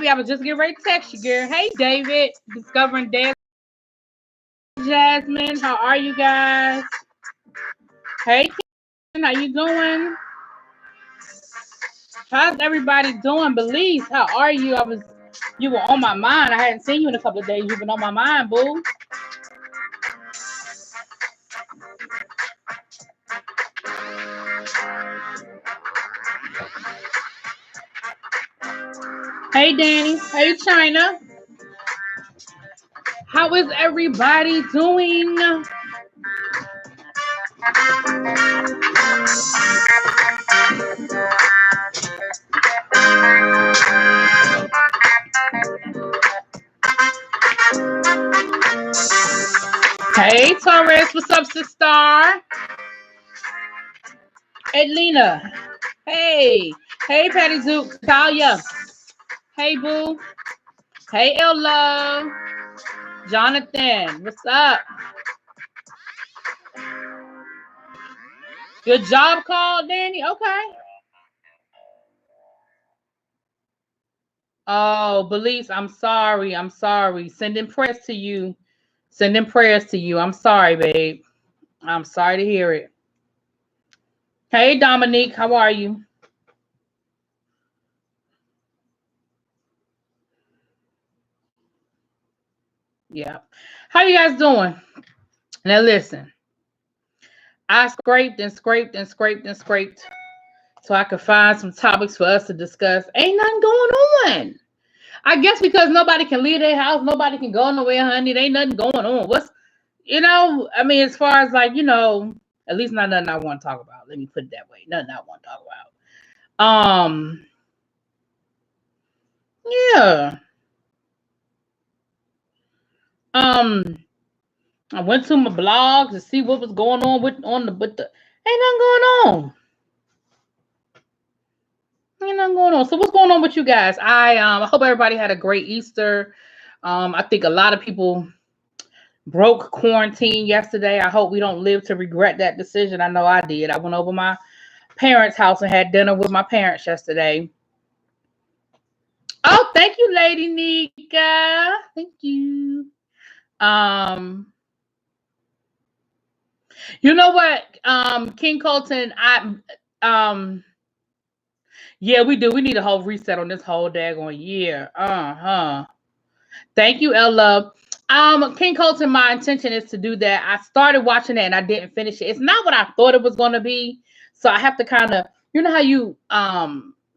I was just getting ready to text you, girl. Hey, David, Discovering Dead. Jasmine, how are you guys? Hey, Ken, how you doing? How's everybody doing? Belize, how are you? You were on my mind. I hadn't seen you in a couple of days. You've been on my mind, boo. Hey, Danny. Hey, China. How is everybody doing? Hey, Torres. What's up, sister? Edlina. Hey. Hey, Patty Zook. Talia. Hey, boo. Hey, Ella. Jonathan. What's up? Good job call, Danny. Okay. Oh, Belize, I'm sorry. I'm sorry. Sending prayers to you. Sending prayers to you. I'm sorry, babe. I'm sorry to hear it. Hey, Dominique. How are you? Yeah. How you guys doing? Now, listen. I scraped and scraped and scraped and scraped so I could find some topics for us to discuss. Ain't nothing going on. I guess because nobody can leave their house, nobody can go nowhere, honey. There ain't nothing going on. I mean, as far as like, at least not nothing I want to talk about. Let me put it that way. Nothing I want to talk about. Yeah. I went to my blog to see what was going on with the ain't nothing going on. Ain't nothing going on. So what's going on with you guys? I hope everybody had a great Easter. I think a lot of people broke quarantine yesterday. I hope we don't live to regret that decision. I know I did. I went over my parents' house and had dinner with my parents yesterday. Oh, thank you, Lady Nika. Thank you. You know what, King Colton, yeah, we do. We need a whole reset on this whole daggone year. Thank you, Ella. King Colton, my intention is to do that. I started watching it and I didn't finish it. It's not what I thought it was going to be. So I have to kind of, how you,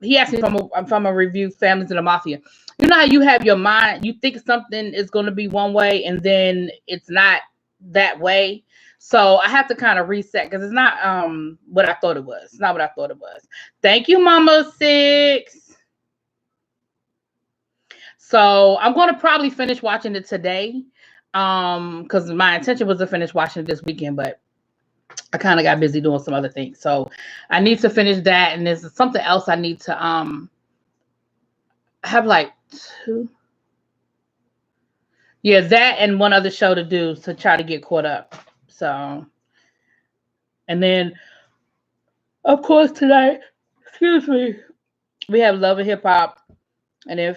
he asked me from a review, Families in the Mafia. You know how you have your mind, you think something is going to be one way and then it's not that way. So I have to kind of reset because it's not what I thought it was. It's not what I thought it was. Thank you, Mama Six. So I'm going to probably finish watching it today because my intention was to finish watching it this weekend, but I kind of got busy doing some other things. So I need to finish that. And there's something else I need to have like two. Yeah, that and one other show to do to try to get caught up. So, and then, of course, tonight, excuse me, we have Love and Hip Hop. And then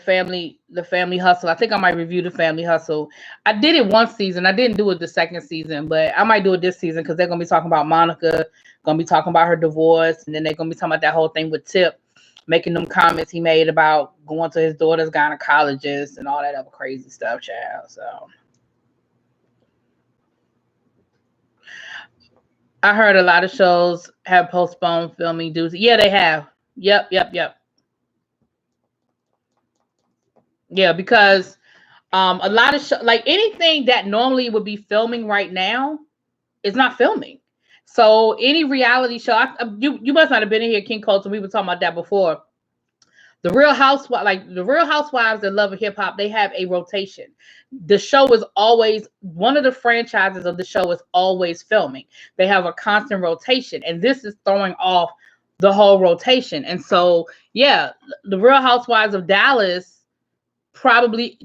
The Family Hustle. I think I might review The Family Hustle. I did it one season. I didn't do it the second season, but I might do it this season because they're going to be talking about Monica, going to be talking about her divorce, and then they're going to be talking about that whole thing with Tip, making them comments he made about going to his daughter's gynecologist and all that other crazy stuff, child. So, I heard a lot of shows have postponed filming due to, yeah, they have. Yep. Yeah, because a lot of like anything that normally would be filming right now is not filming. So any reality show, you must not have been in here, King Colton. We were talking about that before. The Real Housewives, like the Real Housewives that Love of Hip Hop, they have a rotation. The show is always, one of the franchises of the show is always filming. They have a constant rotation, and this is throwing off the whole rotation. And so, yeah, the Real Housewives of Dallas probably,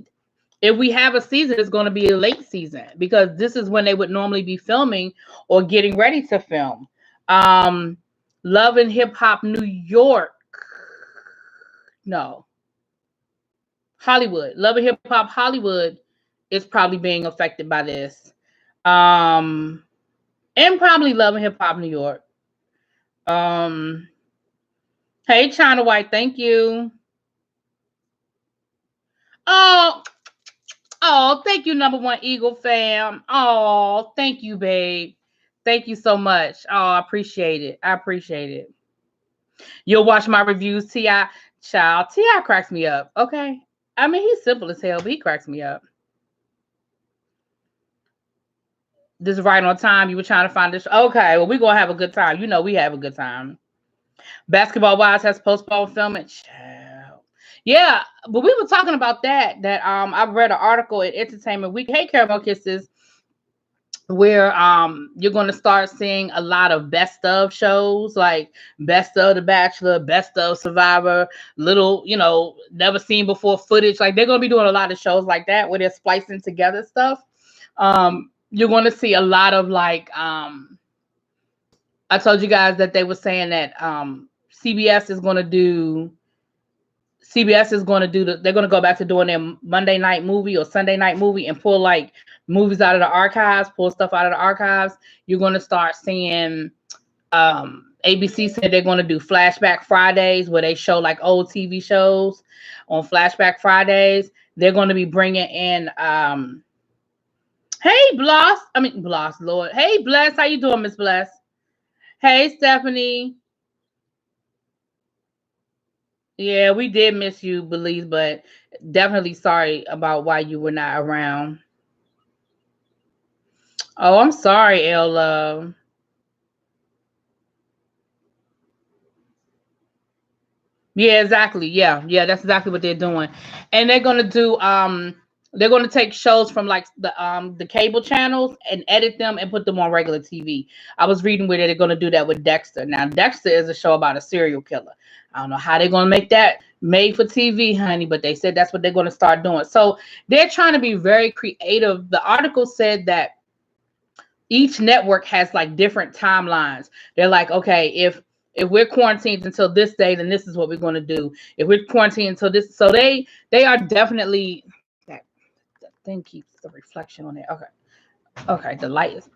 if we have a season, it's going to be a late season because this is when they would normally be filming or getting ready to film. Love and Hip Hop New York. No. Hollywood. Love and Hip Hop Hollywood is probably being affected by this. And probably Love and Hip Hop New York. Hey, China White, thank you. Oh, thank you, number one Eagle fam. Oh, thank you, babe. Thank you so much. Oh, I appreciate it. I appreciate it. You'll watch my reviews, T.I. Child. T.I. cracks me up, okay? I mean, he's simple as hell, but he cracks me up. This is right on time. You were trying to find this. Okay, well, we're going to have a good time. You know we have a good time. Basketball Wives has postponed filming. Child. Yeah, but we were talking about that I've read an article in Entertainment Week. Hey, Caramel Kisses, where you're going to start seeing a lot of best of shows, like Best of The Bachelor, Best of Survivor, little, never seen before footage. Like they're going to be doing a lot of shows like that where they're splicing together stuff. You're going to see a lot of like I told you guys that they were saying that CBS is going to do they're going to go back to doing their Monday night movie or Sunday night movie and pull like movies out of the archives, pull stuff out of the archives. You're going to start seeing ABC said they're going to do Flashback Fridays where they show like old TV shows on Flashback Fridays. They're going to be bringing in hey Bloss, Lord. Hey Bless, how you doing, Miss Bless? Hey Stephanie. Yeah, we did miss you, Belize, but definitely sorry about why you were not around. Oh, I'm sorry, L Love. Yeah, exactly. Yeah, that's exactly what they're doing. And they're gonna take shows from like the cable channels and edit them and put them on regular TV. I was reading where they're gonna do that with Dexter. Now Dexter is a show about a serial killer. I don't know how they're gonna make that made for TV, honey, but they said that's what they're gonna start doing. So they're trying to be very creative. The article said that each network has like different timelines. They're like, okay, if we're quarantined until this day, then this is what we're going to do. If we're quarantined until this, so they are definitely that thing keeps the reflection on it. Okay, the light is.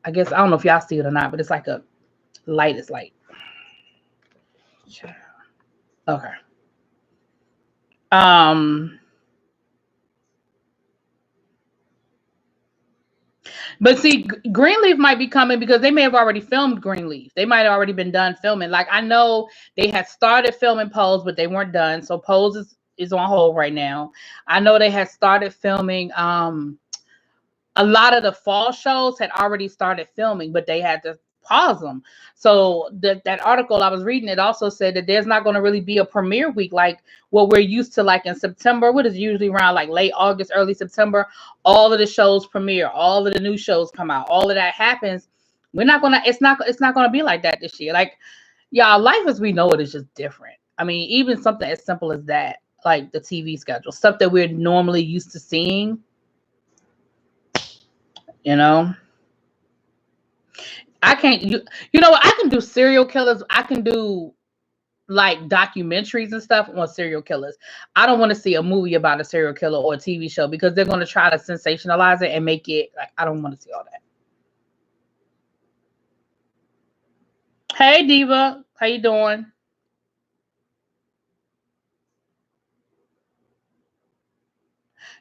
I guess I don't know if y'all see it or not, but it's like a light is like. Okay. But see, Greenleaf might be coming because they may have already filmed Greenleaf. They might have already been done filming. Like I know they had started filming Pose, but they weren't done. So Pose is on hold right now. I know they had started filming. A lot of the fall shows had already started filming, but they had to pause them. So that article I was reading, it also said that there's not going to really be a premiere week like what we're used to, like in September. What is usually around like late August, early September. All of the shows premiere, all of the new shows come out, all of that happens. It's not gonna be like that this year. Like, y'all, life as we know it is just different. I mean, even something as simple as that, like the TV schedule, stuff that we're normally used to seeing. I can't. You know what? I can do serial killers. I can do like documentaries and stuff on serial killers. I don't want to see a movie about a serial killer or a TV show because they're going to try to sensationalize it and make it like I don't want to see all that. Hey Diva, how you doing?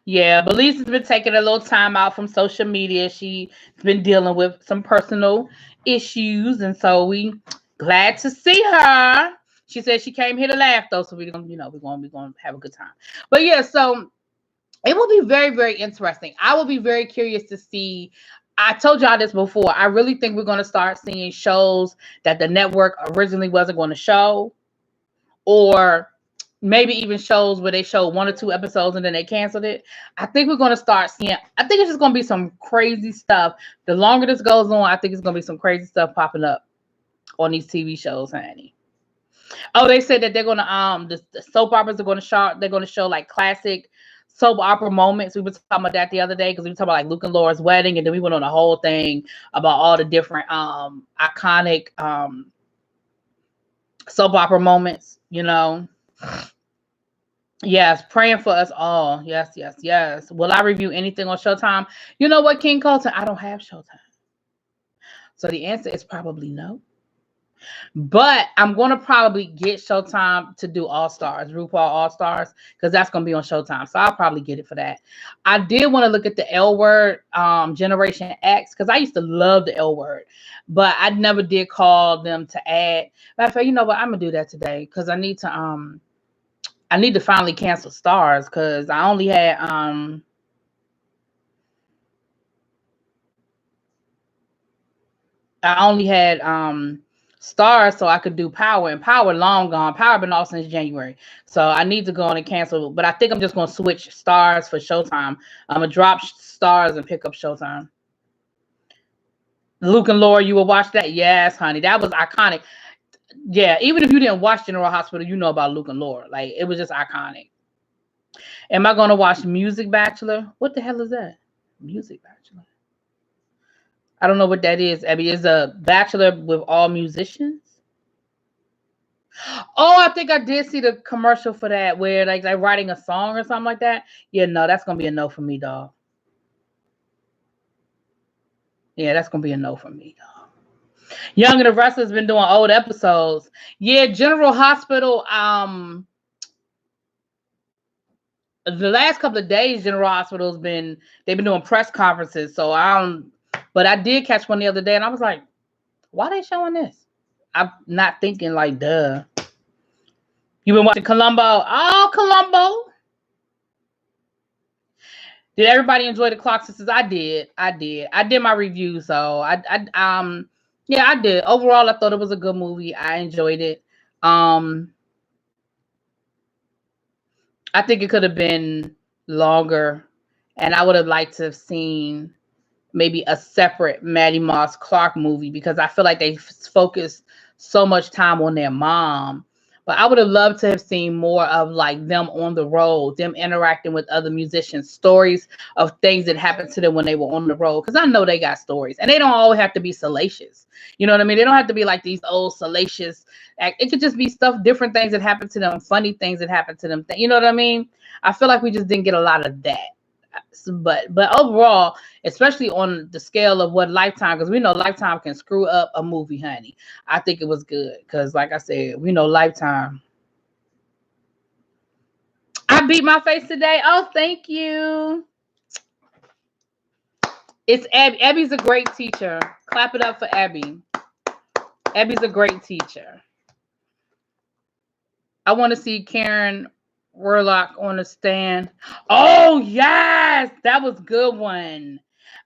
Yeah, Belize has been taking a little time out from social media. She's been dealing with some personal issues, and so we glad to see her. She said she came here to laugh though, so we're gonna, we're gonna have a good time. But yeah, so it will be very, very interesting. I will be very curious to see. I told y'all this before. I really think we're going to start seeing shows that the network originally wasn't going to show, or maybe even shows where they showed 1 or 2 episodes and then they canceled it. I think we're going to start seeing, I think it's just going to be some crazy stuff. The longer this goes on, I think it's going to be some crazy stuff popping up on these TV shows, honey. Oh, they said that they're going to, the soap operas are going to show, they're going to show like classic soap opera moments. We were talking about that the other day because we were talking about like Luke and Laura's wedding, and then we went on a whole thing about all the different iconic soap opera moments, you know. Yes, praying for us all. Yes, yes, yes. Will I review anything on Showtime? You know what, King Colton? I don't have Showtime. So the answer is probably no. But I'm going to probably get Showtime to do All Stars, RuPaul All Stars, because that's going to be on Showtime. So I'll probably get it for that. I did want to look at the L Word, Generation X, because I used to love the L Word, but I never did call them to add. Matter of fact, you know what? I'm going to do that today because I need to finally cancel Stars because I only had Stars so I could do Power, and Power long gone. Power been off since January, so I need to go on and cancel. But I think I'm just gonna switch Stars for Showtime. I'm gonna drop Stars and pick up Showtime. Luke and Laura, you will watch that? Yes, honey, that was iconic. Yeah, even if you didn't watch General Hospital, you know about Luke and Laura. Like, it was just iconic. Am I gonna watch Music Bachelor? What the hell is that? Music Bachelor. I don't know what that is, Abby. Is a bachelor with all musicians? Oh, I think I did see the commercial for that where like they're writing a song or something like that. Yeah, no, that's gonna be a no for me, dog. Yeah, that's gonna be a no for me, dog. Young and the Restless been doing old episodes. Yeah, General Hospital. The last couple of days, General Hospital's they've been doing press conferences. So but I did catch one the other day, and I was like, why are they showing this? I'm not thinking like, duh. You've been watching Columbo? Oh, Columbo. Did everybody enjoy the Clock Sisters? I did. I did my review, so yeah, I did. Overall, I thought it was a good movie. I enjoyed it. I think it could have been longer, and I would have liked to have seen maybe a separate Maddie Moss Clark movie because I feel like they focused so much time on their mom. But I would have loved to have seen more of like them on the road, them interacting with other musicians, stories of things that happened to them when they were on the road. Because I know they got stories, and they don't always have to be salacious. You know what I mean? They don't have to be like these old salacious. It could just be stuff, different things that happened to them, funny things that happened to them. You know what I mean? I feel like we just didn't get a lot of that. But overall, especially on the scale of what Lifetime, because we know Lifetime can screw up a movie, honey. I think it was good because, like I said, we know Lifetime. I beat my face today. Oh, thank you. It's Abby. Abby's a great teacher. Clap it up for Abby. Abby's a great teacher. I want to see Karen Warlock on the stand. Oh yes, that was a good one.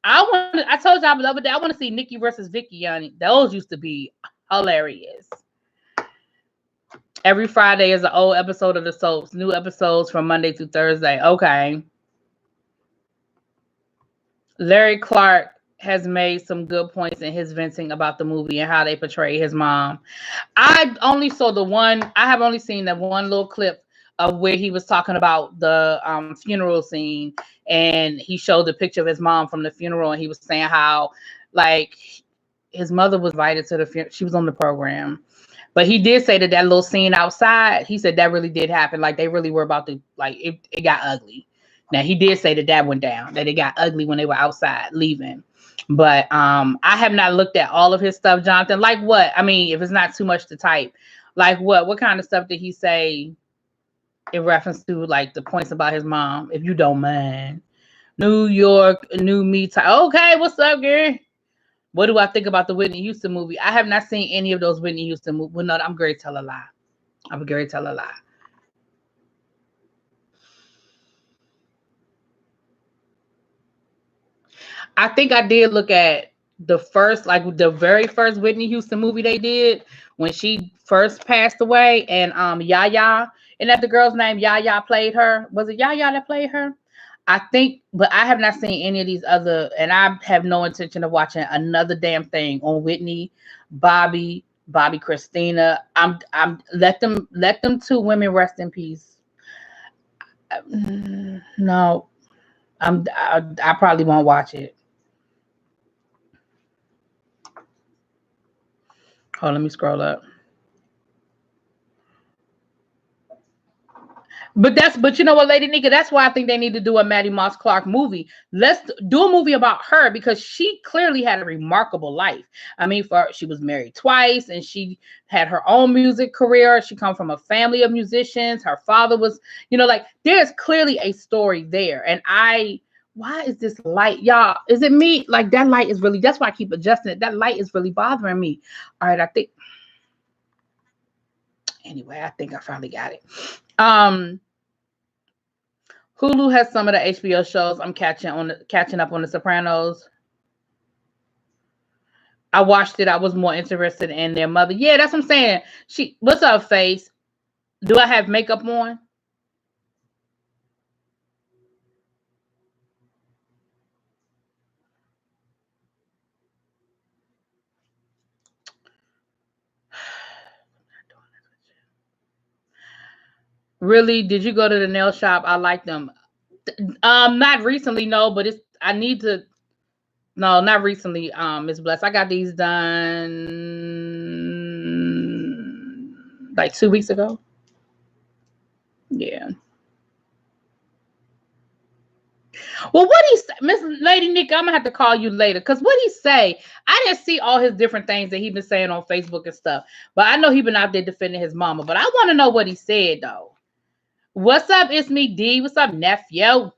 I told y'all the other day I want to see Nikki versus Vicky. Those used to be hilarious. Every Friday is an old episode of the soaps. New episodes from Monday through Thursday. Okay. Larry Clark has made some good points in his venting about the movie and how they portray his mom. I only saw the one. I have only seen that one little clip of where he was talking about the funeral scene, and he showed the picture of his mom from the funeral, and he was saying how like his mother was invited to the funeral. She was on the program, but he did say that little scene outside, he said that really did happen. Like they really were about to, like it got ugly. Now he did say that went down, that it got ugly when they were outside leaving. But I have not looked at all of his stuff, Jonathan. Like what? I mean, if it's not too much to type, like what kind of stuff did he say? in reference to like the points about his mom, if you don't mind. New York, new me time. Okay, what's up, girl? What do I think about the Whitney Houston movie? I have not seen any of those Whitney Houston movies. Well, no, I'm great to tell a lie. I'm great to tell a lie. I think I did look at the first, like the very first Whitney Houston movie they did when she first passed away, and Yaya, and that the girl's name Yaya played her. Was it Yaya that played her? I think, but I have not seen any of these other, and I have no intention of watching another damn thing on Whitney, Bobby Christina. I'm let them two women rest in peace. No, I probably won't watch it. Hold on, let me scroll up. But you know what, Lady Nika, that's why I think they need to do a Maddie Moss Clark movie. Let's do a movie about her because she clearly had a remarkable life. I mean, she was married twice and she had her own music career. She come from a family of musicians. Her father was, like there's clearly a story there. And why is this light, y'all? Is it me? Like that light is really, that's why I keep adjusting it. That light is really bothering me. All right, anyway, I think I finally got it. Hulu has some of the HBO shows. I'm catching up on The Sopranos. I watched it. I was more interested in their mother. Yeah, that's what I'm saying. What's up, face? Do I have makeup on? Really? Did you go to the nail shop? I like them. Not recently, no, but I need to. No, not recently, Miss Bless. I got these done like 2 weeks ago. Yeah. Well, what he say, Miss Lady Nick, I'm gonna have to call you later because what he say, I didn't see all his different things that he been saying on Facebook and stuff, but I know he been out there defending his mama. But I want to know what he said though. What's up? It's me, D. What's up, nephew?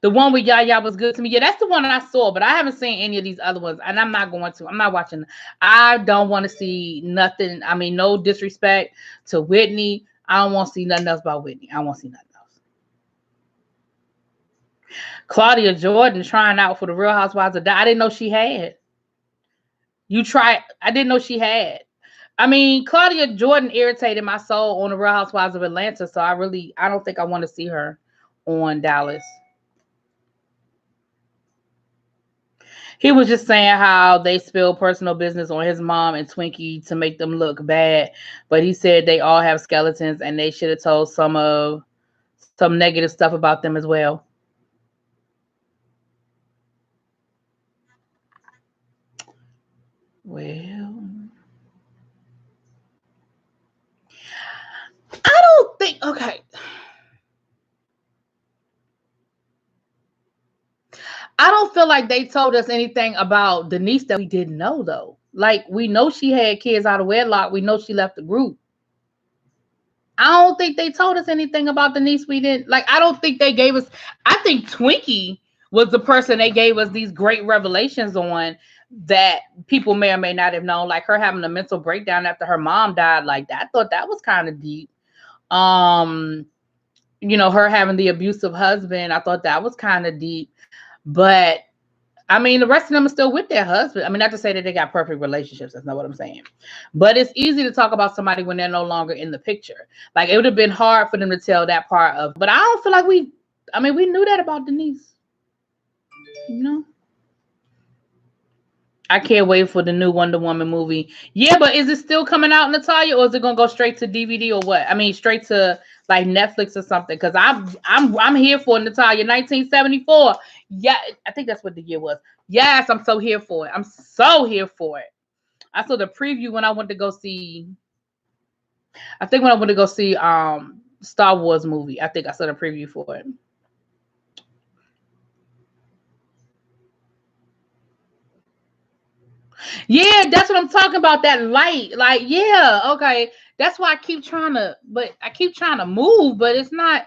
The one with Yaya was good to me. Yeah, that's the one I saw, but I haven't seen any of these other ones, and I'm not going to. I'm not watching. I don't want to see nothing. I mean, no disrespect to Whitney. I don't want to see nothing else about Whitney. I want to see nothing else. Claudia Jordan trying out for the Real Housewives of Dallas. I didn't know she had. I didn't know she had. I mean, Claudia Jordan irritated my soul on the Real Housewives of Atlanta, so I don't think I want to see her on Dallas. He was just saying how they spilled personal business on his mom and Twinkie to make them look bad, but he said they all have skeletons and they should have told some negative stuff about them as well. Well, I don't think, okay. I don't feel like they told us anything about Denise that we didn't know, though. Like, we know she had kids out of wedlock. We know she left the group. I don't think they told us anything about Denise we didn't. Like, I don't think they gave us. I think Twinkie was the person they gave us these great revelations on that people may or may not have known. Like her having a mental breakdown after her mom died. Like that. I thought that was kind of deep. Her having the abusive husband. I thought that was kind of deep. But I mean, the rest of them are still with their husband. I mean, not to say that they got perfect relationships. That's not what I'm saying. But it's easy to talk about somebody when they're no longer in the picture. Like, it would have been hard for them to tell that part of. But I don't feel like we knew that about Denise. You know? I can't wait for the new Wonder Woman movie. Yeah, but is it still coming out, Natalia, or is it gonna go straight to DVD or what? I mean, straight to like Netflix or something? Because I'm here for Natalia 1974. Yeah, I think that's what the year was. Yes, I'm so here for it. I'm so here for it. I saw the preview when I went to go see. I think when I went to go see Star Wars movie. I think I saw the preview for it. Yeah, that's what I'm talking about. That light. Like, yeah, okay. That's why I keep trying to move, but it's not.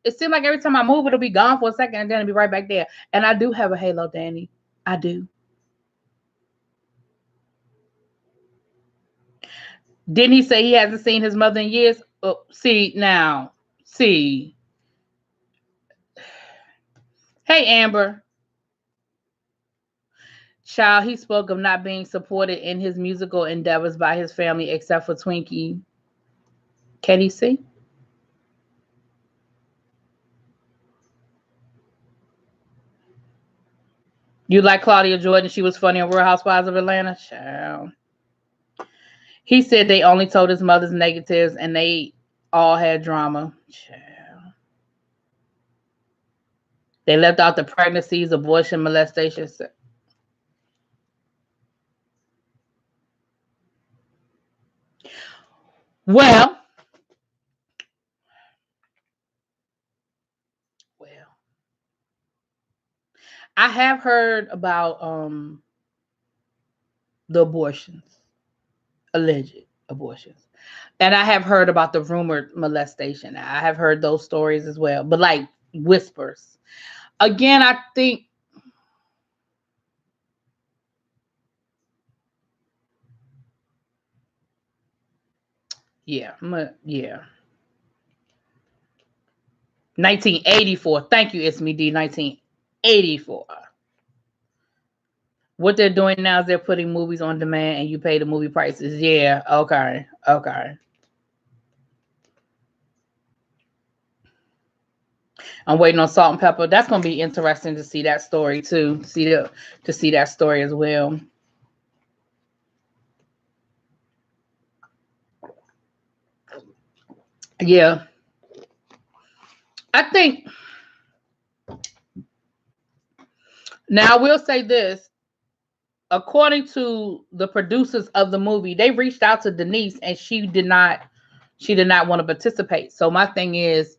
It seems like every time I move, it'll be gone for a second and then it'll be right back there. And I do have a halo, Danny. I do. Didn't he say he hasn't seen his mother in years? Oh, see, now. See. Hey, Amber. Child, he spoke of not being supported in his musical endeavors by his family except for Twinkie. Can he see? You like Claudia Jordan? She was funny on Real Housewives of Atlanta? Child. He said they only told his mother's negatives and they all had drama. Child. They left out the pregnancies, abortion, molestation. Well, I have heard about the abortions, alleged abortions. And I have heard about the rumored molestation. I have heard those stories as well, but like whispers. Again, I think yeah. 1984. Thank you, It's Me D. 1984. What they're doing now is they're putting movies on demand and you pay the movie prices. Yeah, okay. I'm waiting on Salt and Pepper. That's gonna be interesting to see that story too. To see that story as well. Yeah. I think now I will say this. According to the producers of the movie, they reached out to Denise and she did not want to participate. So my thing is,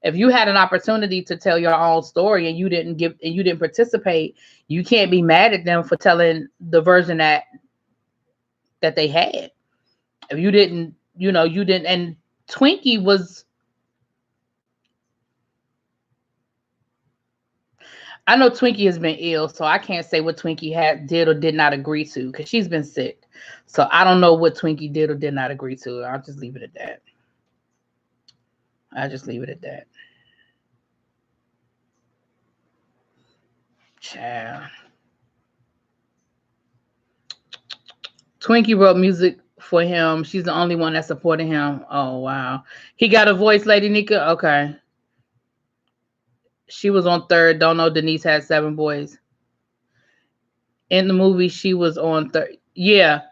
if you had an opportunity to tell your own story and you didn't participate, you can't be mad at them for telling the version that they had. If you didn't, you didn't. And Twinkie was, I know Twinkie has been ill, so I can't say what Twinkie did or did not agree to because she's been sick. So I don't know what Twinkie did or did not agree to. I'll just leave it at that. Child. Twinkie wrote music for him. She's the only one that supported him. Oh, wow. He got a voice, Lady Nika? Okay. She was on third. Don't know Denise had 7 boys. In the movie, she was on third. Yeah.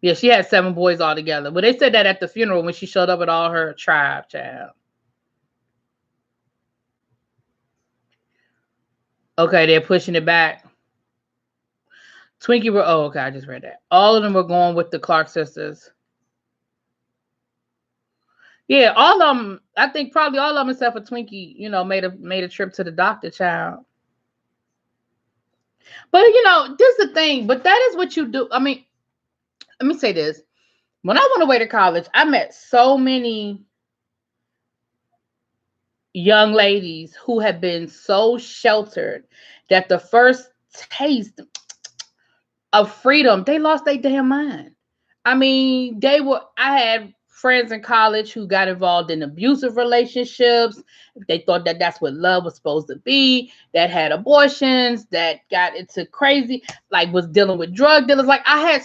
Yeah, she had 7 boys altogether. But they said that at the funeral when she showed up with all her tribe, child. Okay, they're pushing it back. Twinkie were, oh, okay, I just read that. All of them were going with the Clark sisters. Yeah, all of them, I think probably all of them except for Twinkie, made a trip to the doctor, child. But, this is the thing. But that is what you do. I mean, let me say this. When I went away to college, I met so many young ladies who have been so sheltered that the first taste of freedom, they lost their damn mind. I mean, I had friends in college who got involved in abusive relationships. They thought that that's what love was supposed to be, that had abortions, that got into crazy, like was dealing with drug dealers. Like I had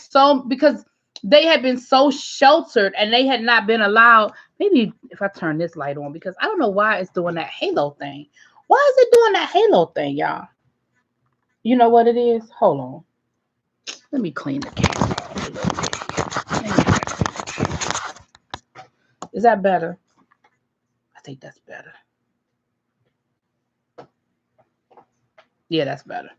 because they had been so sheltered and they had not been allowed. Maybe if I turn this light on, because I don't know why it's doing that halo thing. Why is it doing that halo thing, y'all? You know what it is? Hold on. Let me clean the camera off a little bit. Is that better? I think that's better. Yeah, that's better.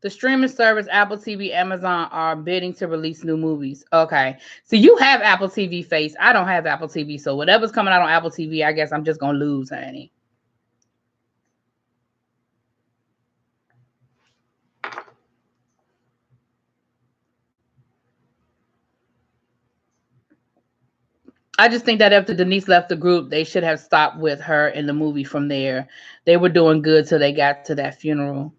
The streaming service Apple TV, Amazon are bidding to release new movies. Okay. So you have Apple TV face. I don't have Apple TV. So whatever's coming out on Apple TV, I guess I'm just going to lose, honey. I just think that after Denise left the group, they should have stopped with her in the movie from there. They were doing good till they got to that funeral.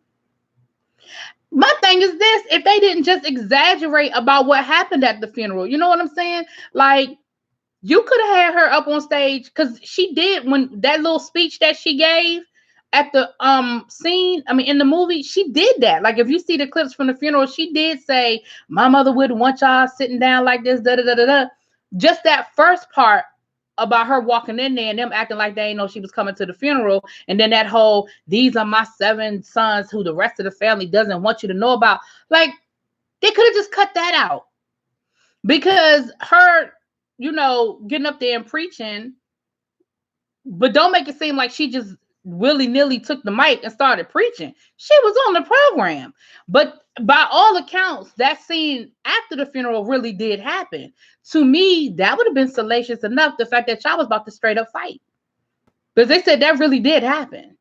My thing is this, if they didn't just exaggerate about what happened at the funeral, you know what I'm saying? Like, you could have had her up on stage, because she did, when that little speech that she gave at the scene, I mean in the movie, she did that. Like, if you see the clips from the funeral, she did say, my mother wouldn't want y'all sitting down like this, da da da da da. Just that first part about her walking in there and them acting like they didn't know she was coming to the funeral, and then that whole, these are my 7 sons who the rest of the family doesn't want you to know about. Like, they could have just cut that out, because her, getting up there and preaching, but don't make it seem like she just willy-nilly took the mic and started preaching. She was on the program. But by all accounts, that scene after the funeral really did happen. To me, that would have been salacious enough, the fact that y'all was about to straight up fight. Because they said that really did happen.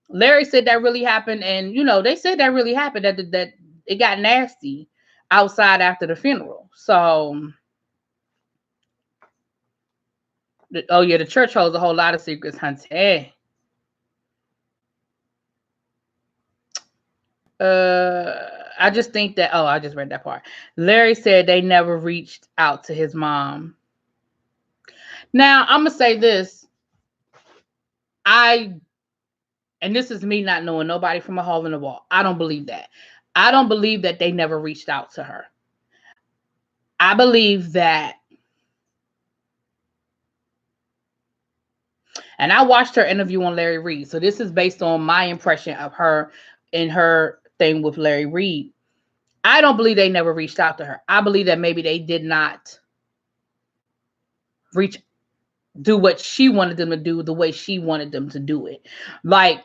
Larry said that really happened, and they said that really happened, that it got nasty outside after the funeral. So, oh yeah, the church holds a whole lot of secrets, hunty. I just think that, I just read that part. Larry said they never reached out to his mom. Now, I'm going to say this. And this is me not knowing nobody from a hole in the wall. I don't believe that. I don't believe that they never reached out to her. I believe that, and I watched her interview on Larry Reid, so this is based on my impression of her in her thing with Larry Reid. I don't believe they never reached out to her. I believe that maybe they did not do what she wanted them to do the way she wanted them to do it. Like,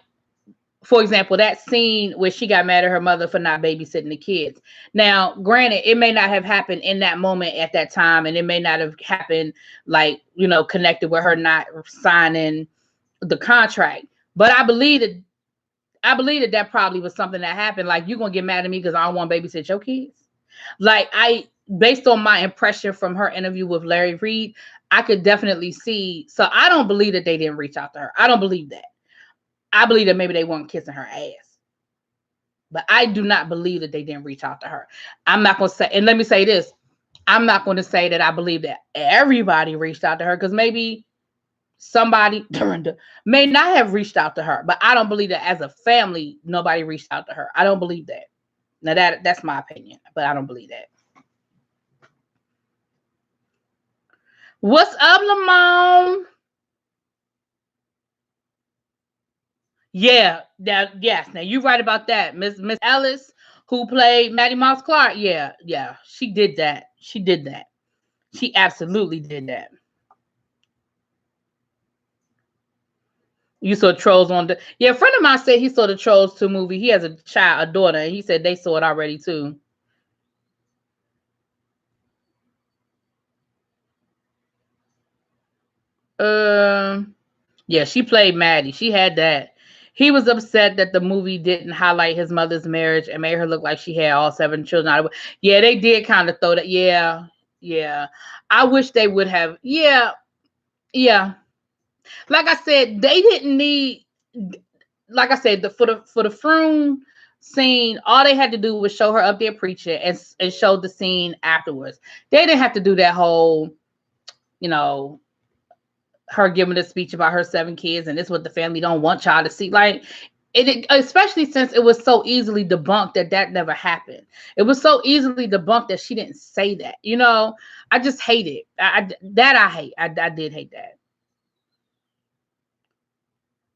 for example, that scene where she got mad at her mother for not babysitting the kids. Now, granted, it may not have happened in that moment at that time, and it may not have happened like, connected with her not signing the contract. But I believe that probably was something that happened. Like, you're going to get mad at me because I don't want to babysit your kids? Like, based on my impression from her interview with Larry Reid, I could definitely see. So I don't believe that they didn't reach out to her. I don't believe that. I believe that maybe they weren't kissing her ass. But I do not believe that they didn't reach out to her. I'm not going to say, and let me say this, I'm not going to say that I believe that everybody reached out to her, because maybe somebody may not have reached out to her, but I don't believe that as a family, nobody reached out to her. I don't believe that. Now that's my opinion, but I don't believe that. What's up, Lamone? Yeah, yes. Now you're right about that. Miss Ellis, who played Maddie Mouse Clark. Yeah, she did that. She did that. She absolutely did that. You saw Trolls on the... Yeah, a friend of mine said he saw the Trolls 2 movie. He has a daughter, and he said they saw it already too. Yeah, she played Maddie. She had that. He was upset that the movie didn't highlight his mother's marriage and made her look like she had all 7 children. Yeah, they did kind of throw that. Yeah. I wish they would have. Yeah. Like I said, they didn't need. Like I said, for the Froon scene, all they had to do was show her up there preaching and show the scene afterwards. They didn't have to do that whole, her giving a speech about her 7 kids, and this is what the family don't want y'all to see. Like, it, especially since it was so easily debunked that never happened. It was so easily debunked that she didn't say that. I just hate it. I hate. I did hate that.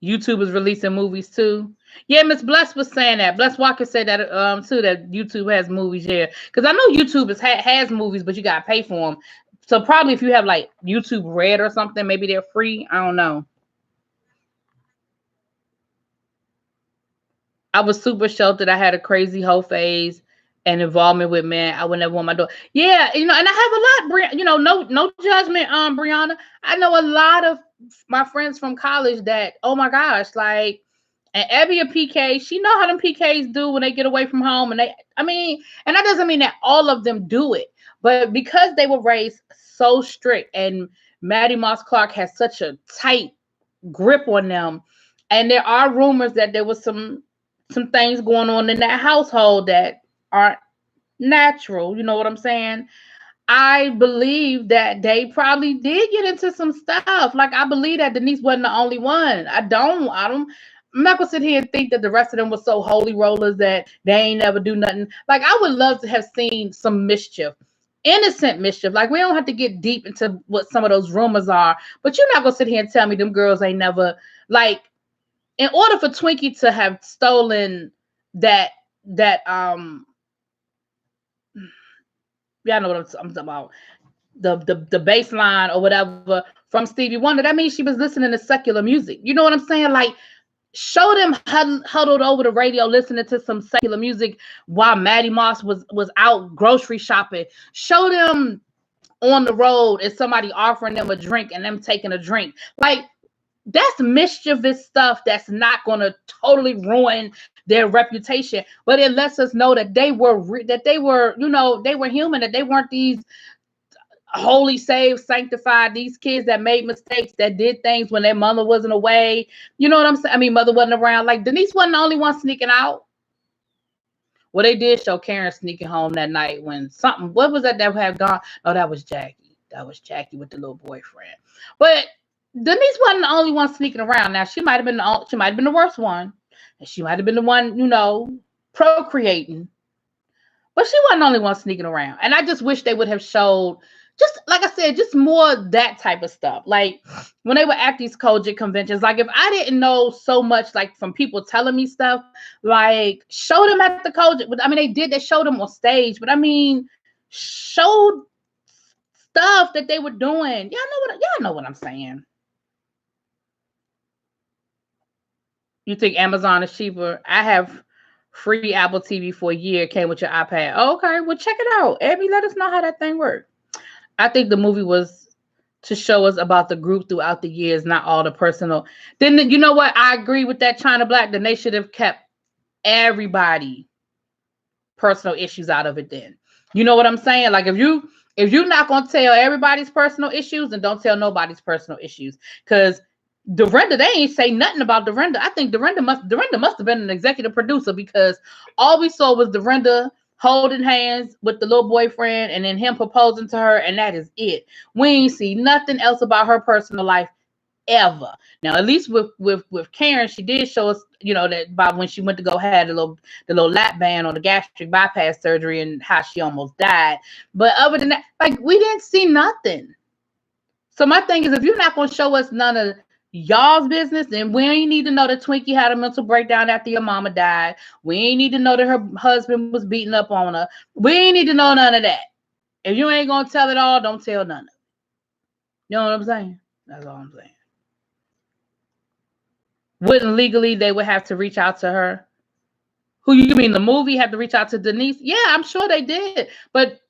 YouTube is releasing movies too. Yeah, Miss Bless was saying that. Bless Walker said that too, that YouTube has movies. Yeah, because I know YouTube has movies, but you gotta pay for them. So probably if you have like YouTube Red or something, maybe they're free. I don't know. I was super sheltered. I had a crazy whole phase and involvement with men. I would never want my daughter. Yeah, and I have a lot, no judgment, Brianna. I know a lot of my friends from college that, oh my gosh, like, and Abby a PK, she know how them PKs do when they get away from home. And and that doesn't mean that all of them do it, but because they were raised so strict and Maddie Moss Clark has such a tight grip on them. And there are rumors that there was some things going on in that household that aren't natural. You know what I'm saying? I believe that they probably did get into some stuff. Like, I believe that Denise wasn't the only one. I'm not gonna sit here and think that the rest of them were so holy rollers that they ain't never do nothing. Like, I would love to have seen some mischief, innocent mischief. Like, we don't have to get deep into what some of those rumors are, but you're not gonna sit here and tell me them girls ain't never, like, in order for Twinkie to have stolen that y'all know what I'm talking about, the bass line or whatever from Stevie Wonder, that means she was listening to secular music. You know what I'm saying? Like, show them huddled over the radio listening to some secular music while Maddie Moss was out grocery shopping. Show them on the road and somebody offering them a drink and them taking a drink. Like, that's mischievous stuff that's not going to totally ruin their reputation, but it lets us know that they were you know, they were human, that they weren't these holy, saved, sanctified, these kids that made mistakes, that did things when their mother wasn't away. You know what I'm saying? I mean, mother wasn't around. Like, Denise wasn't the only one sneaking out. Well, they did show Karen sneaking home that night when something, what was that had gone? Oh, that was Jackie. That was Jackie with the little boyfriend. But Denise wasn't the only one sneaking around. Now, she might have been the worst one, and she might have been the one, you know, procreating. But she wasn't the only one sneaking around. And I just wish they would have showed, just like I said, just more that type of stuff. Like, when they were at these Kojic conventions, like, if I didn't know so much, like, from people telling me stuff, like, show them at the Kojic. I mean, they showed them on stage, but I mean, showed stuff that they were doing. Y'all know what I'm saying. You think Amazon is cheaper? I have free Apple TV for a year. Came with your iPad. Oh, okay, well, check it out. Abby, let us know how that thing worked. I think the movie was to show us about the group throughout the years, not all the personal. Then, you know what? I agree with that, China Black. Then they should have kept everybody personal issues out of it then. You know what I'm saying? Like, if you're not going to tell everybody's personal issues, then don't tell nobody's personal issues. Because Dorinda, they ain't say nothing about Dorinda. I think Dorinda must have been an executive producer, because all we saw was Dorinda holding hands with the little boyfriend and then him proposing to her, and that is it. We ain't see nothing else about her personal life ever. Now, at least with Karen, she did show us, you know, that about when she went to go have the little lap band or the gastric bypass surgery and how she almost died. But other than that, like, we didn't see nothing. So my thing is, if you're not going to show us none of y'all's business, then we ain't need to know that Twinkie had a mental breakdown after your mama died. We ain't need to know that her husband was beating up on her. We ain't need to know none of that. If you ain't going to tell it all, don't tell none of it. You know what I'm saying? That's all I'm saying. Wouldn't legally they would have to reach out to her? Who, you mean the movie had to reach out to Denise? Yeah, I'm sure they did. But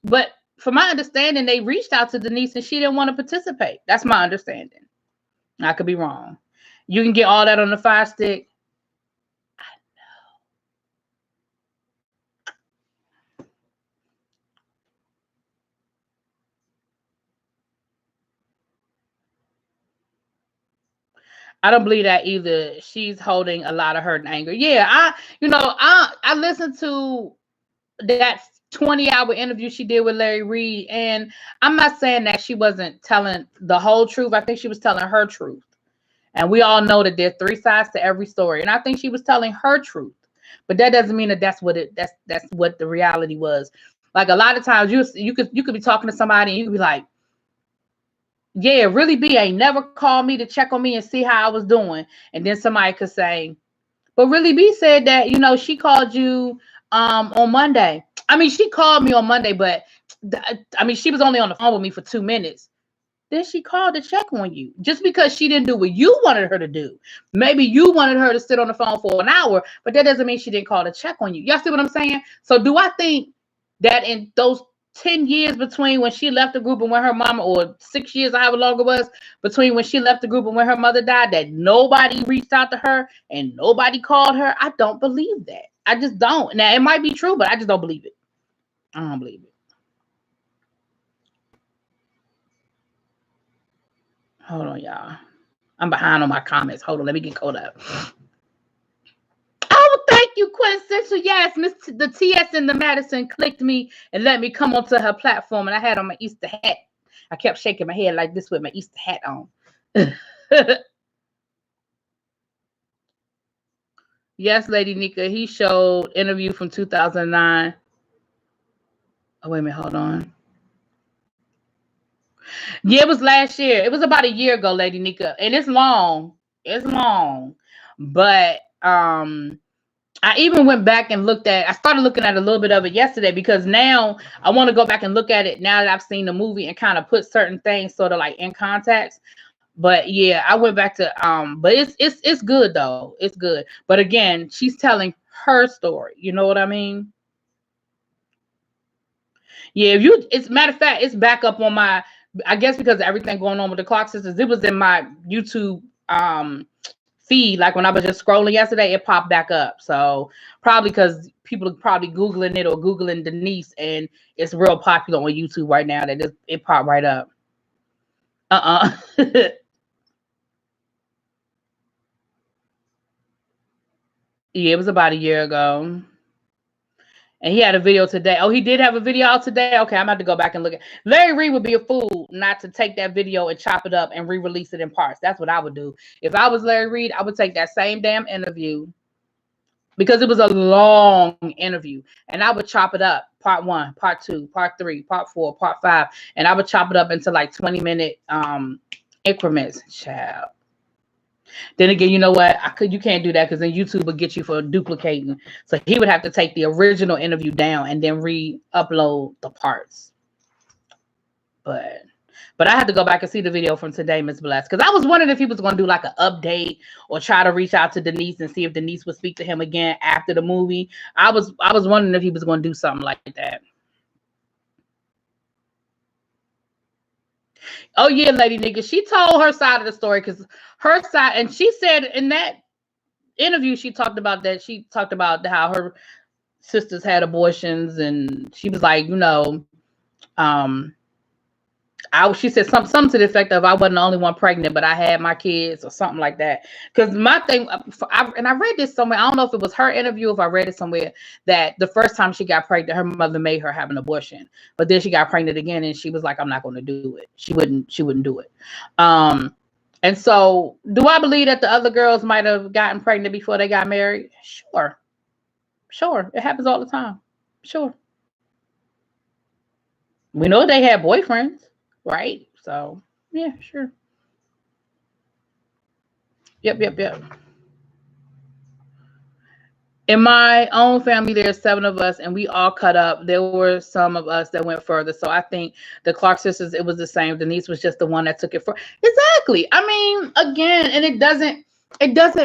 from my understanding, they reached out to Denise and she didn't want to participate. That's my understanding. I could be wrong. You can get all that on the Fire Stick. I know. I don't believe that either. She's holding a lot of hurt and anger. Yeah, I listened to that 20-hour interview she did with Larry Reed, and I'm not saying that she wasn't telling the whole truth. I think she was telling her truth. And we all know that there's three sides to every story. And I think she was telling her truth. But that doesn't mean that that's what the reality was. Like, a lot of times you could be talking to somebody and you could be like, yeah, Really B ain't never called me to check on me and see how I was doing. And then somebody could say, but Really B said that, you know, she called you on Monday. I mean, she called me on Monday, but I mean, she was only on the phone with me for 2 minutes. Then she called to check on you. Just because she didn't do what you wanted her to do. Maybe you wanted her to sit on the phone for an hour, but that doesn't mean she didn't call to check on you. Y'all see what I'm saying? So do I think that in those 10 years between when she left the group and when her mama, or 6 years, however long it was, between when she left the group and when her mother died, that nobody reached out to her and nobody called her? I don't believe that. I just don't. Now, it might be true, but I just don't believe it. I don't believe it. Hold on, y'all. I'm behind on my comments. Hold on, let me get caught up. Oh, thank you, Quintessential. Yes, the TS in the Madison clicked me and let me come onto her platform, and I had on my Easter hat. I kept shaking my head like this with my Easter hat on. Yes, Lady Nika. He showed interview from 2009. Oh, wait a minute. Hold on. Yeah, it was last year. It was about a year ago, Lady Nika. And it's long. It's long. But I even went back and I started looking at a little bit of it yesterday, because now I want to go back and look at it now that I've seen the movie and kind of put certain things sort of like in context. But yeah, I went back to but it's good though. It's good. But again, she's telling her story. You know what I mean? Yeah, it's matter of fact, it's back up on my, I guess because of everything going on with the Clark sisters, it was in my YouTube feed. Like when I was just scrolling yesterday, it popped back up. So probably because people are probably Googling it or Googling Denise, and it's real popular on YouTube right now that it popped right up. Yeah, it was about a year ago. And he had a video today. Oh, he did have a video out today? Okay, I'm about to go back and look at it. Larry Reid would be a fool not to take that video and chop it up and re-release it in parts. That's what I would do. If I was Larry Reid, I would take that same damn interview, because it was a long interview, and I would chop it up. Part 1, part 2, part 3, part 4, part 5. And I would chop it up into like 20-minute increments. Child. Then again, you know what? You can't do that, because then YouTube will get you for duplicating. So he would have to take the original interview down and then re-upload the parts. But I had to go back and see the video from today, Miss Bless, because I was wondering if he was going to do like an update or try to reach out to Denise and see if Denise would speak to him again after the movie. I was wondering if he was going to do something like that. Oh yeah, Lady Nigga, she told her side of the story, because her side, and she said in that interview, she talked about how her sisters had abortions, and she was like, she said something to the effect of, I wasn't the only one pregnant, but I had my kids, or something like that. Because my thing, and I read this somewhere, I don't know if it was her interview, if I read it somewhere, that the first time she got pregnant, her mother made her have an abortion, but then she got pregnant again, and she was like, I'm not going to do it. She wouldn't do it. And so, do I believe that the other girls might have gotten pregnant before they got married? Sure, it happens all the time. Sure, we know they had boyfriends, right? So yeah, sure. Yep. In my own family, there's 7 of us, and we all cut up. There were some of us that went further. So I think the Clark sisters, it was the same. Denise was just the one that took it for. Exactly. I mean, again, and it doesn't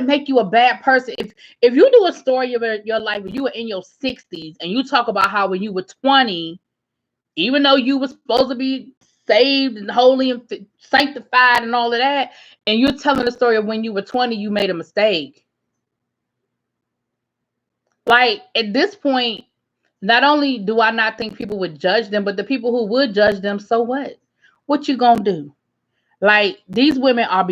make you a bad person. If you do a story of your life when you were in your 60s, and you talk about how when you were 20, even though you were supposed to be saved and holy and sanctified and all of that, and you're telling the story of when you were 20, you made a mistake. Like, at this point, not only do I not think people would judge them, but the people who would judge them, so what? What you gonna do? Like, these women are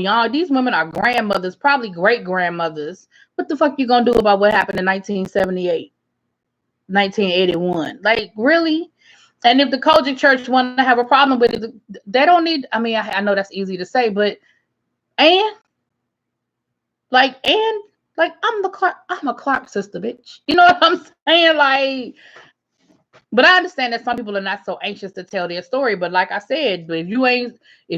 grandmothers, probably great grandmothers. What the fuck you gonna do about what happened in 1978, 1981? Like, really? And if the Kojic Church want to have a problem with it, they don't need, I mean, I know that's easy to say, but I'm a Clark sister, bitch. You know what I'm saying? Like, but I understand that some people are not so anxious to tell their story. But like I said, if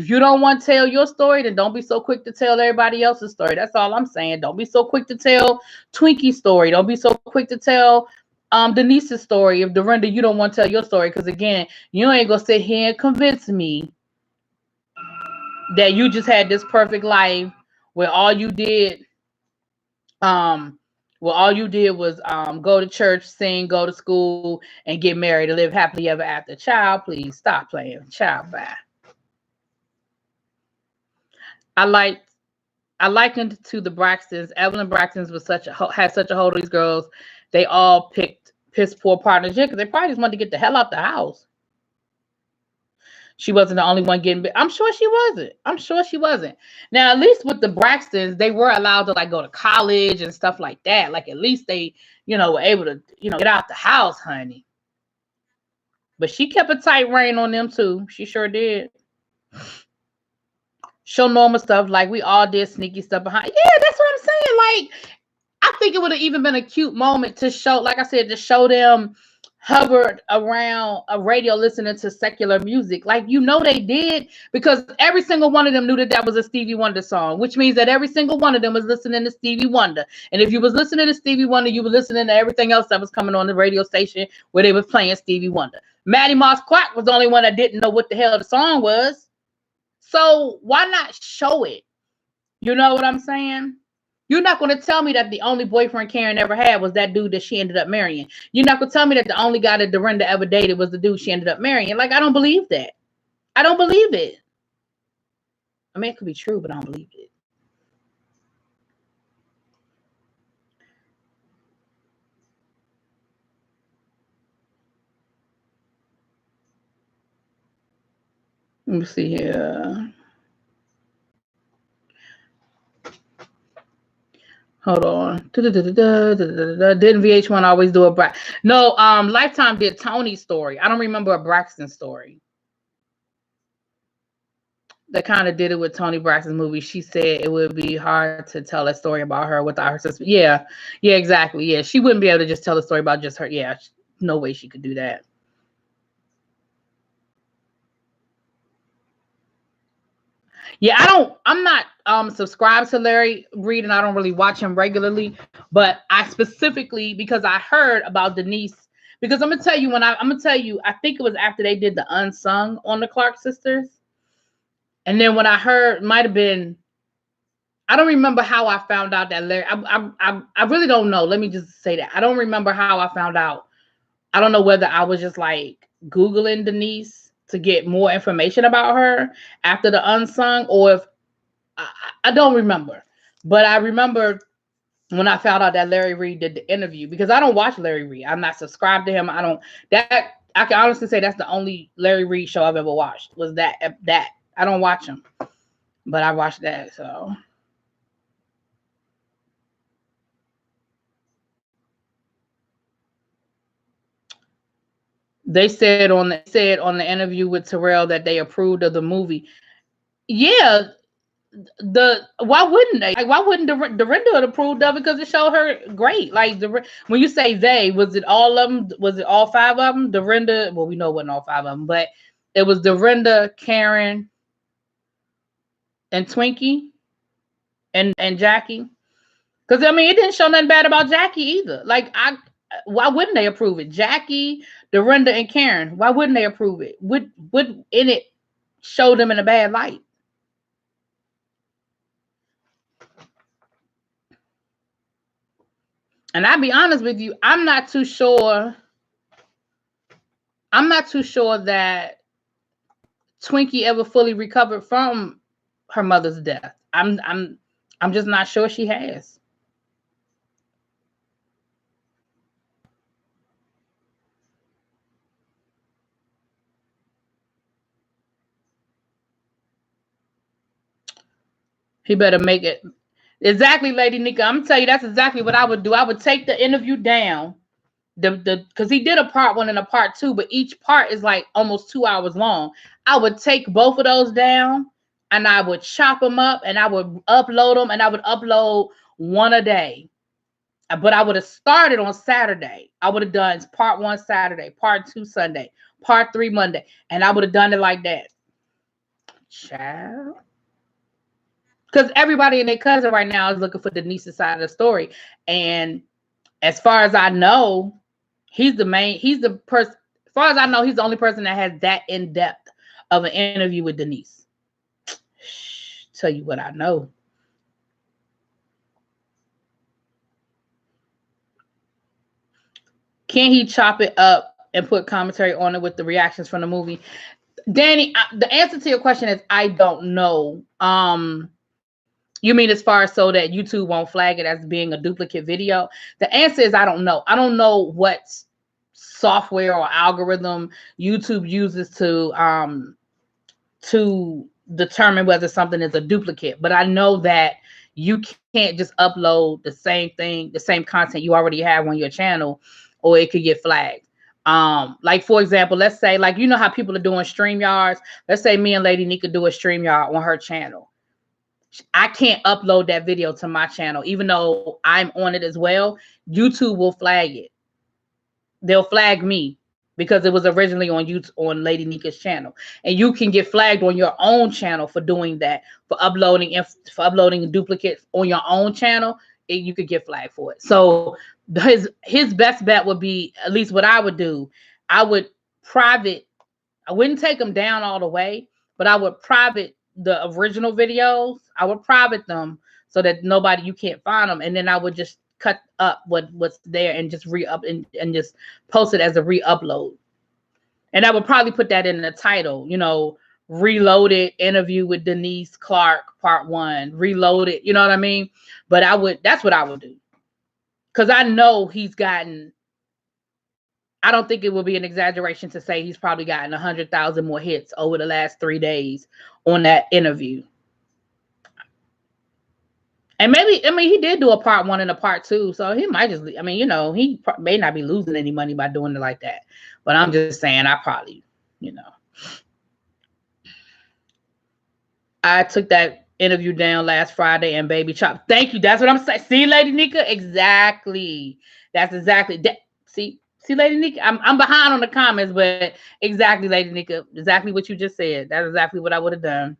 you don't want to tell your story, then don't be so quick to tell everybody else's story. That's all I'm saying. Don't be so quick to tell Twinkie's story. Don't be so quick to tell Denise's story. If Dorinda, you don't want to tell your story, because again, you ain't gonna sit here and convince me that you just had this perfect life where all you did was go to church, sing, go to school, and get married and live happily ever after. Child, please stop playing. Child, bye. I likened to the Braxtons. Evelyn Braxton's had such a hold of these girls. They all picked piss poor partners, because they probably just wanted to get the hell out the house. She wasn't the only one getting bit. I'm sure she wasn't. I'm sure she wasn't. Now, at least with the Braxtons, they were allowed to like go to college and stuff like that. Like at least they, were able to, get out the house, honey. But she kept a tight rein on them too. She sure did. Show normal stuff like we all did sneaky stuff behind. Yeah, that's what I'm saying. Like, I think it would have even been a cute moment to show, like I said, to show them hovered around a radio listening to secular music. Like, they did, because every single one of them knew that that was a Stevie Wonder song, which means that every single one of them was listening to Stevie Wonder. And if you was listening to Stevie Wonder, you were listening to everything else that was coming on the radio station where they was playing Stevie Wonder. Maddie Moss Clark was the only one that didn't know what the hell the song was. So why not show it? You know what I'm saying? You're not going to tell me that the only boyfriend Karen ever had was that dude that she ended up marrying. You're not going to tell me that the only guy that Dorinda ever dated was the dude she ended up marrying. Like, I don't believe that. I don't believe it. I mean, it could be true, but I don't believe it. Let me see here. Hold on. Didn't VH1 always do a Braxton? No, Lifetime did Tony's story. I don't remember a Braxton story. They kind of did it with Tony Braxton's movie. She said it would be hard to tell a story about her without her sister. Yeah, exactly. Yeah, she wouldn't be able to just tell a story about just her. Yeah, no way she could do that. Yeah, I'm not subscribed to Larry Reid, and I don't really watch him regularly, but I specifically, because I heard about Denise, because I'm gonna tell you, I think it was after they did the Unsung on the Clark sisters. And then when I heard, might have been, I don't remember how I found out that Larry, I really don't know. Let me just say that. I don't remember how I found out. I don't know whether I was just like Googling Denise to get more information about her after the Unsung, or if I don't remember. But I remember when I found out that Larry Reid did the interview, because I don't watch Larry Reid. I'm not subscribed to him. I can honestly say that's the only Larry Reid show I've ever watched, was that. I don't watch him, but I watched that. So they said on the interview with Terrell that they approved of the movie. Yeah, why wouldn't they? Like, why wouldn't Dorinda have approved of it? Because it showed her great. Like, when you say they, was it all of them? Was it all five of them? Dorinda, well, we know it wasn't all five of them, but it was Dorinda, Karen, and Twinkie, and Jackie. Because I mean, it didn't show nothing bad about Jackie either. Like, why wouldn't they approve it? Jackie, Dorinda, and Karen, why wouldn't they approve it? Would in it show them in a bad light? And I'll be honest with you, I'm not too sure that Twinkie ever fully recovered from her mother's death. I'm just not sure she has. He better make it. Exactly, Lady Nika. I'm gonna tell you, that's exactly what I would do. I would take the interview down, because he did a part 1 and a part 2, but each part is like almost 2 hours long. I would take both of those down, and I would chop them up, and I would upload them, and I would upload one a day. But I would have started on Saturday. I would have done part 1 Saturday, part 2 Sunday, part 3 Monday, and I would have done it like that. Child. Because everybody and their cousin right now is looking for Denise's side of the story. And as far as I know, he's the person, as far as I know, he's the only person that has that in-depth of an interview with Denise. Tell you what I know. Can he chop it up and put commentary on it with the reactions from the movie? Danny, the answer to your question is I don't know. You mean as far as so that YouTube won't flag it as being a duplicate video? The answer is I don't know. I don't know what software or algorithm YouTube uses to to determine whether something is a duplicate. But I know that you can't just upload the same thing, the same content you already have on your channel, or it could get flagged. Like for example, let's say, like, you know how people are doing StreamYards. Let's say me and Lady Nika do a StreamYard on her channel. I can't upload that video to my channel, even though I'm on it as well. YouTube will flag it. They'll flag me because it was originally on YouTube, on Lady Nika's channel, and you can get flagged on your own channel for doing that, for uploading duplicates on your own channel. You could get flagged for it. So his best bet would be, at least what I would do, I would private. I wouldn't take them down all the way, but I would private the original videos. I would private them so that you can't find them, and then I would just cut up what's there and just re-up and just post it as a re-upload. And I would probably put that in the title, you know, Reloaded interview with Denise Clark part 1, Reloaded, you know what I mean? But that's what I would do. Because I know he's gotten, I don't think it would be an exaggeration to say he's probably gotten 100,000 more hits over the last 3 days on that interview. And maybe, I mean, he did do a part 1 and a part 2, so he might just, I mean, you know, he may not be losing any money by doing it like that. But I'm just saying, I probably, you know. I took that interview down last Friday and baby chop. Thank you. That's what I'm saying. See, Lady Nika? Exactly. That's exactly that. See, Lady Nika? I'm behind on the comments, but exactly, Lady Nika. Exactly what you just said. That's exactly what I would have done.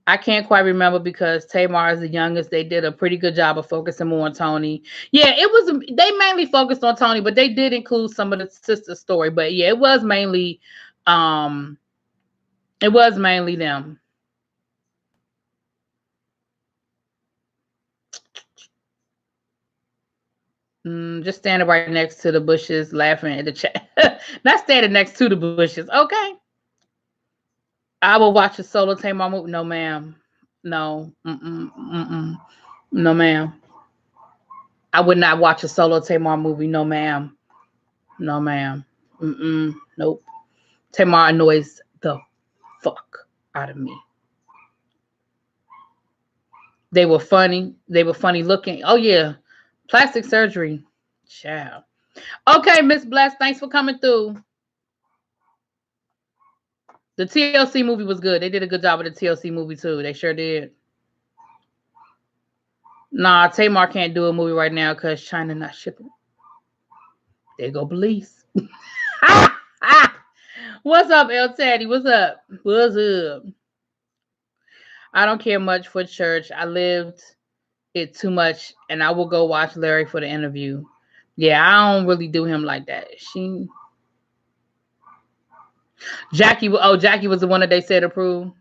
I can't quite remember because Tamar is the youngest. They did a pretty good job of focusing more on Tony. Yeah, they mainly focused on Tony, but they did include some of the sister story. But yeah, it was mainly them. Just standing right next to the bushes, laughing at the chat. Not standing next to the bushes. Okay. I will watch a solo Tamar movie. No, ma'am. No. No, ma'am. I would not watch a solo Tamar movie. No, ma'am. No, ma'am. Nope. Tamar annoys the fuck out of me. They were funny. They were funny looking. Oh, yeah. Plastic surgery. Child. Okay, Miss Bless. Thanks for coming through. The TLC movie was good. They did a good job with the TLC movie, too. They sure did. Nah, Tamar can't do a movie right now because China not shipping. There go police. What's up, El Teddy? What's up? What's up? I don't care much for church. I lived it too much, and I will go watch Larry for the interview. Yeah, I don't really do him like that. Jackie was the one that they said approved.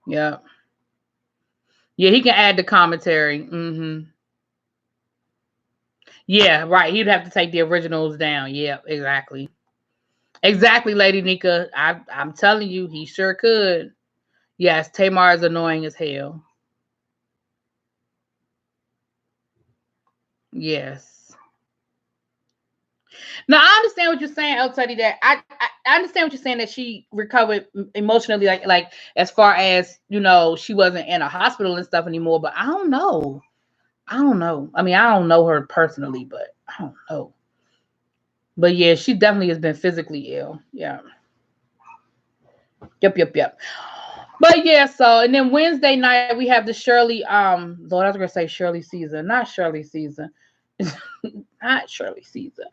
Yeah. Yeah, he can add the commentary. Yeah, right. He'd have to take the originals down. Yeah, exactly. Exactly, Lady Nika. I'm telling you, he sure could. Yes, Tamar is annoying as hell. Yes. Now I understand what you're saying, El Teddy. That I understand what you're saying, that she recovered emotionally, like as far as, you know, she wasn't in a hospital and stuff anymore. But I don't know. I mean, I don't know her personally, but I don't know. But yeah, she definitely has been physically ill. Yeah. Yep. But yeah, so, and then Wednesday night we have the Shirley, Lord, I was gonna say Shirley Caesar, not Shirley Caesar. Not Shirley Caesar.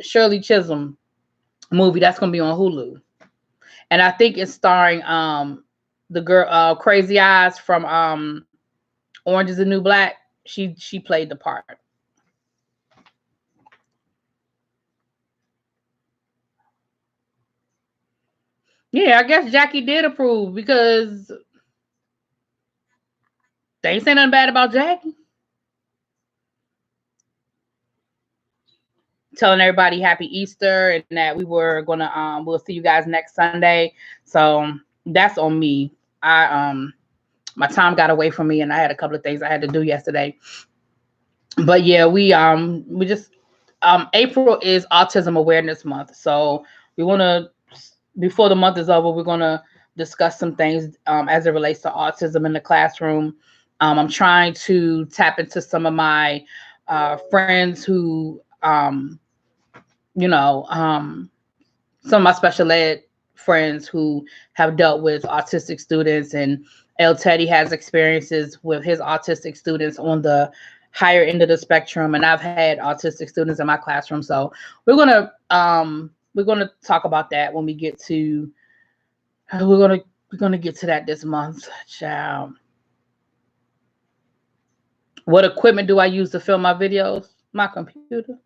Shirley Chisholm movie that's gonna be on Hulu. And I think it's starring the girl Crazy Eyes from Orange is the New Black. She played the part. Yeah, I guess Jackie did approve because they ain't saying nothing bad about Jackie. Telling everybody happy Easter and that we were gonna we'll see you guys next Sunday. So that's on me. I my time got away from me and I had a couple of things I had to do yesterday. But yeah, we just April is Autism Awareness Month, so we want to, before the month is over, we're gonna discuss some things as it relates to autism in the classroom. I'm trying to tap into some of my friends who you know some of my special ed friends who have dealt with autistic students, and El Teddy has experiences with his autistic students on the higher end of the spectrum, and I've had autistic students in my classroom. So we're gonna talk about that when we get to we're gonna get to that this month, child. What equipment do I use to film my videos? My computer.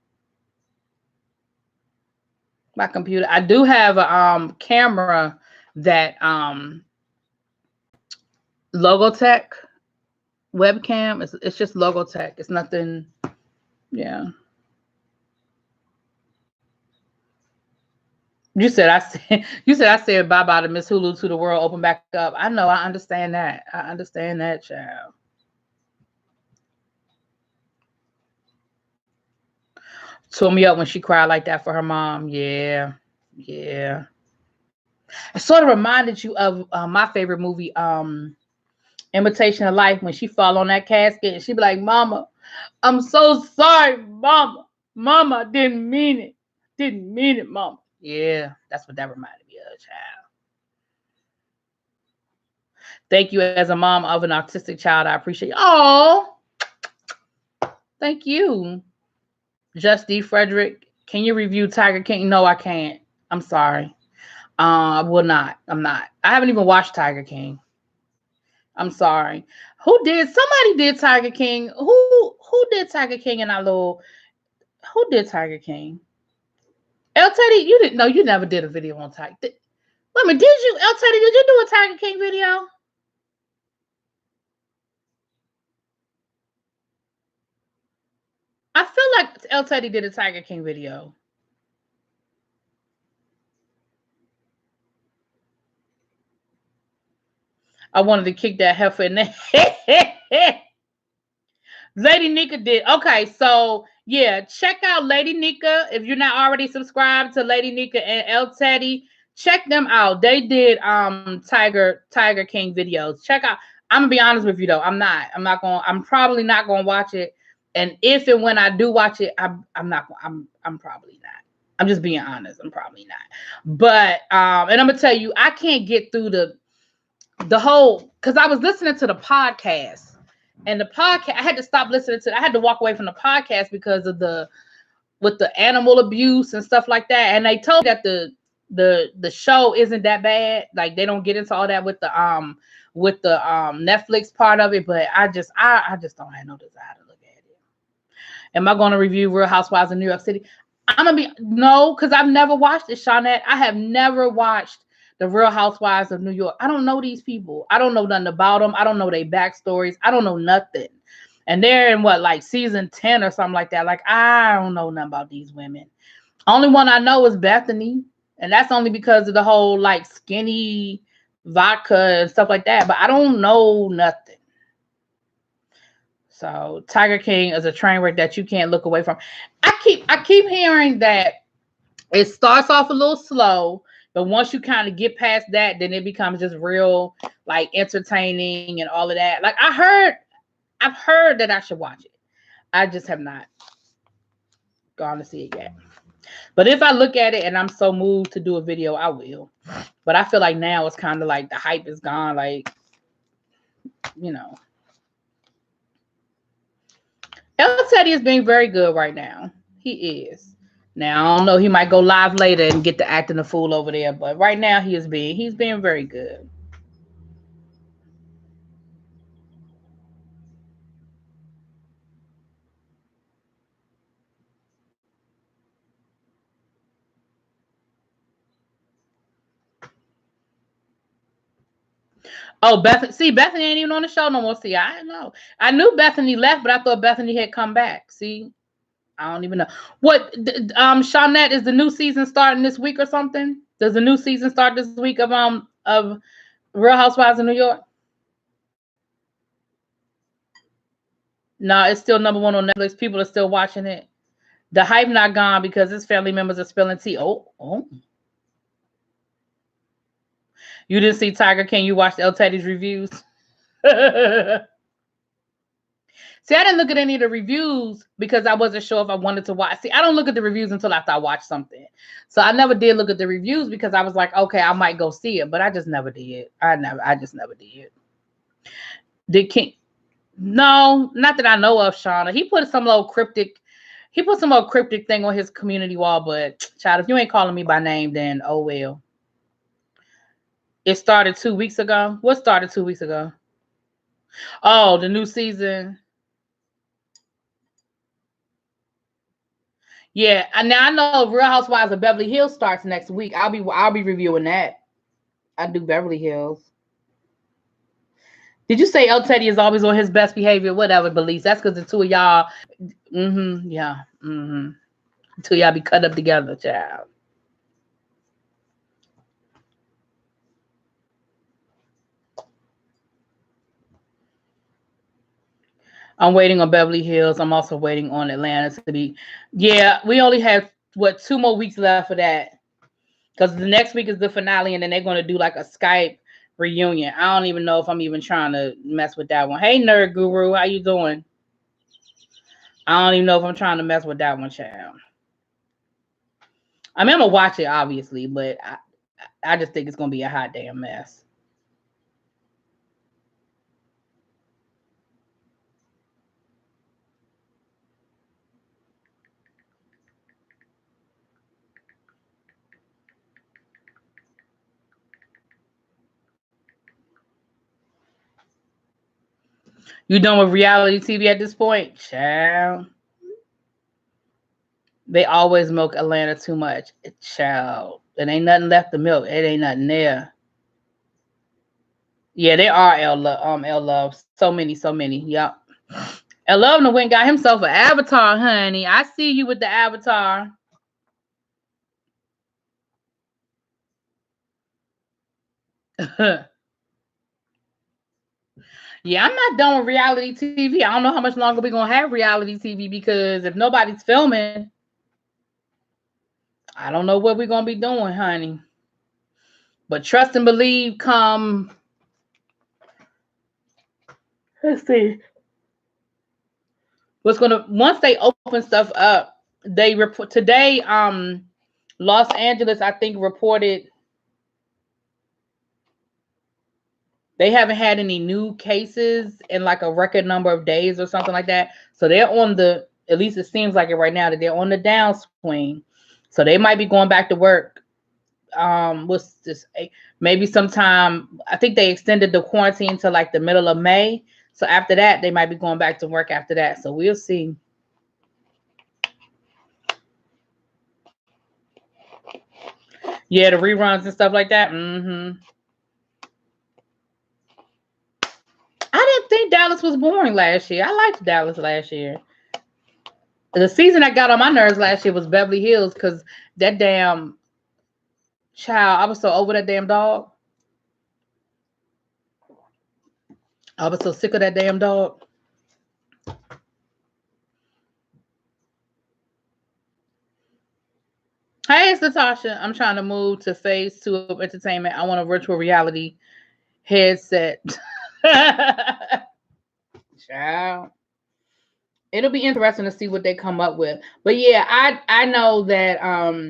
My computer. I do have a camera that Logotech webcam. It's just Logotech. It's nothing. Yeah. You said I said bye bye to Miss Hulu to the world. Open back up. I know. I understand that. I understand that, child. Tore me up when she cried like that for her mom. Yeah. Yeah. It sort of reminded you of my favorite movie, Imitation of Life, when she fall on that casket and she be like, "Mama, I'm so sorry, Mama. Mama, I didn't mean it. Didn't mean it, Mama." Yeah, that's what that reminded me of, child. Thank you as a mom of an autistic child. I appreciate you. Oh, thank you. Just D. Frederick, can you review Tiger King? No, I can't. I'm sorry. I will not. I'm not. I haven't even watched Tiger King. I'm sorry. Who did? Somebody did Tiger King. Who did Tiger King in our little? Who did Tiger King? El Teddy, you didn't know. You never did a video on Tiger. Wait a minute. Did you, El Teddy? Did you do a Tiger King video? I feel like El Teddy did a Tiger King video. I wanted to kick that heifer in the head. Lady Nika did. Okay, so yeah, check out Lady Nika. If you're not already subscribed to Lady Nika and El Teddy, check them out. They did Tiger King videos. Check out. I'm gonna be honest with you though. I'm probably not gonna watch it. And if and when I do watch it, I'm probably not. I'm just being honest. I'm probably not. But and I'm gonna tell you, I can't get through the whole, because I was listening to the podcast, and the podcast I had to stop listening to. I had to walk away from the podcast because of with the animal abuse and stuff like that. And they told me that the show isn't that bad. Like they don't get into all that with the Netflix part of it. But I just don't have no desire to look at it. Am I going to review Real Housewives of New York City? I'm gonna be no, because I've never watched it, Shawnette. I have never watched the Real Housewives of New York. I don't know these people. I don't know nothing about them. I don't know their backstories. I don't know nothing. And they're in what, like season 10 or something like that. Like, I don't know nothing about these women. Only one I know is Bethany. And that's only because of the whole like skinny vodka and stuff like that. But I don't know nothing. So Tiger King is a train wreck that you can't look away from. I keep hearing that it starts off a little slow, but once you kind of get past that, then it becomes just real like entertaining and all of that. Like I've heard that I should watch it. I just have not gone to see it yet. But if I look at it and I'm so moved to do a video, I will. But I feel like now it's kind of like the hype is gone. Like, you know. El Teddy is being very good right now. He is. Now I don't know. He might go live later and get to acting a fool over there, but right now he's being very good. Oh, Bethany ain't even on the show no more. See, I don't know. I knew Bethany left, but I thought Bethany had come back. See, I don't even know. What Shawnette, is the new season starting this week or something? Does the new season start this week of Real Housewives of New York? No, it's still #1 on Netflix. People are still watching it. The hype not gone because his family members are spilling tea. Oh. You didn't see Tiger King. You watched El Teddy's reviews. See, I didn't look at any of the reviews because I wasn't sure if I wanted to watch. See, I don't look at the reviews until after I watch something. So I never did look at the reviews because I was like, okay, I might go see it, but I just never did. I just never did. Did King? No, not that I know of, Shauna. He put some little cryptic thing on his community wall, but child, if you ain't calling me by name, then oh well. It started 2 weeks ago. What started 2 weeks ago? Oh, the new season. Yeah, and now I know Real Housewives of Beverly Hills starts next week. I'll be reviewing that. I do Beverly Hills. Did you say El Teddy is always on his best behavior? Whatever, Belize. That's because the two of y'all. Yeah. Two of y'all be cut up together, child. I'm waiting on Beverly Hills. I'm also waiting on Atlanta to be. Yeah, we only have 2 more weeks left for that. Because the next week is the finale, and then they're going to do like a Skype reunion. I don't even know if I'm even trying to mess with that one. Hey, Nerd Guru, how you doing? I don't even know if I'm trying to mess with that one, child. I mean, I'm going to watch it, obviously, but I just think it's going to be a hot damn mess. You done with reality TV at this point? Child. They always milk Atlanta too much. Child. It ain't nothing left to milk. It ain't nothing there. Yeah, they are L Love. So many. Yep. L Love went and got himself an avatar, honey. I see you with the avatar. Yeah, I'm not done with reality TV. I don't know how much longer we're gonna have reality TV because if nobody's filming, I don't know what we're gonna be doing, honey. But trust and believe come. Let's see. Once they open stuff up, they report today. Los Angeles, I think, reported they haven't had any new cases in like a record number of days or something like that. So they're on at least it seems like it right now, that they're on the downswing. So they might be going back to work. What's this? Maybe sometime. I think they extended the quarantine to like the middle of May. So after that, they might be going back to work after that. So we'll see. Yeah, the reruns and stuff like that. I didn't think Dallas was boring last year. I liked Dallas last year. The season that got on my nerves last year was Beverly Hills because that damn child, I was so over that damn dog. I was so sick of that damn dog. Hey, it's Natasha. I'm trying to move to phase 2 of entertainment. I want a virtual reality headset. Child. It'll be interesting to see what they come up with. But yeah, I know that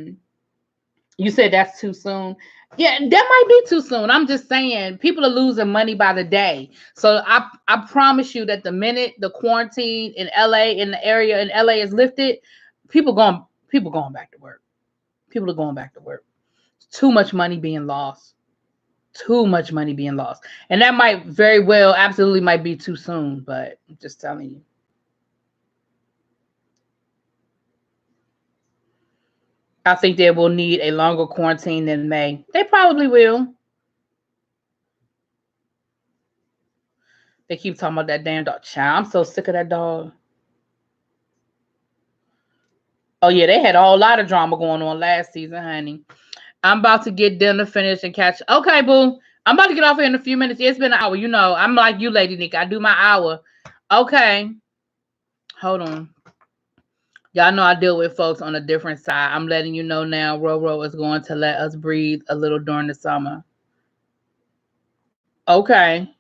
you said that's too soon. Yeah, that might be too soon. I'm just saying people are losing money by the day. So I promise you that the minute the quarantine in LA, in the area in LA is lifted, people going back to work. People are going back to work. Too much money being lost. Too much money being lost. And that might very well absolutely might be too soon, but I'm just telling you. I think they will need a longer quarantine than May. They probably will. They keep talking about that damn dog. Child, I'm so sick of that dog. Oh, yeah, they had a whole lot of drama going on last season, honey. I'm about to get dinner finished and catch. Okay, boo. I'm about to get off here in a few minutes. It's been an hour. You know, I'm like you, Lady Nick. I do my hour. Okay. Hold on. Y'all know I deal with folks on a different side. I'm letting you know now, Roro is going to let us breathe a little during the summer. Okay.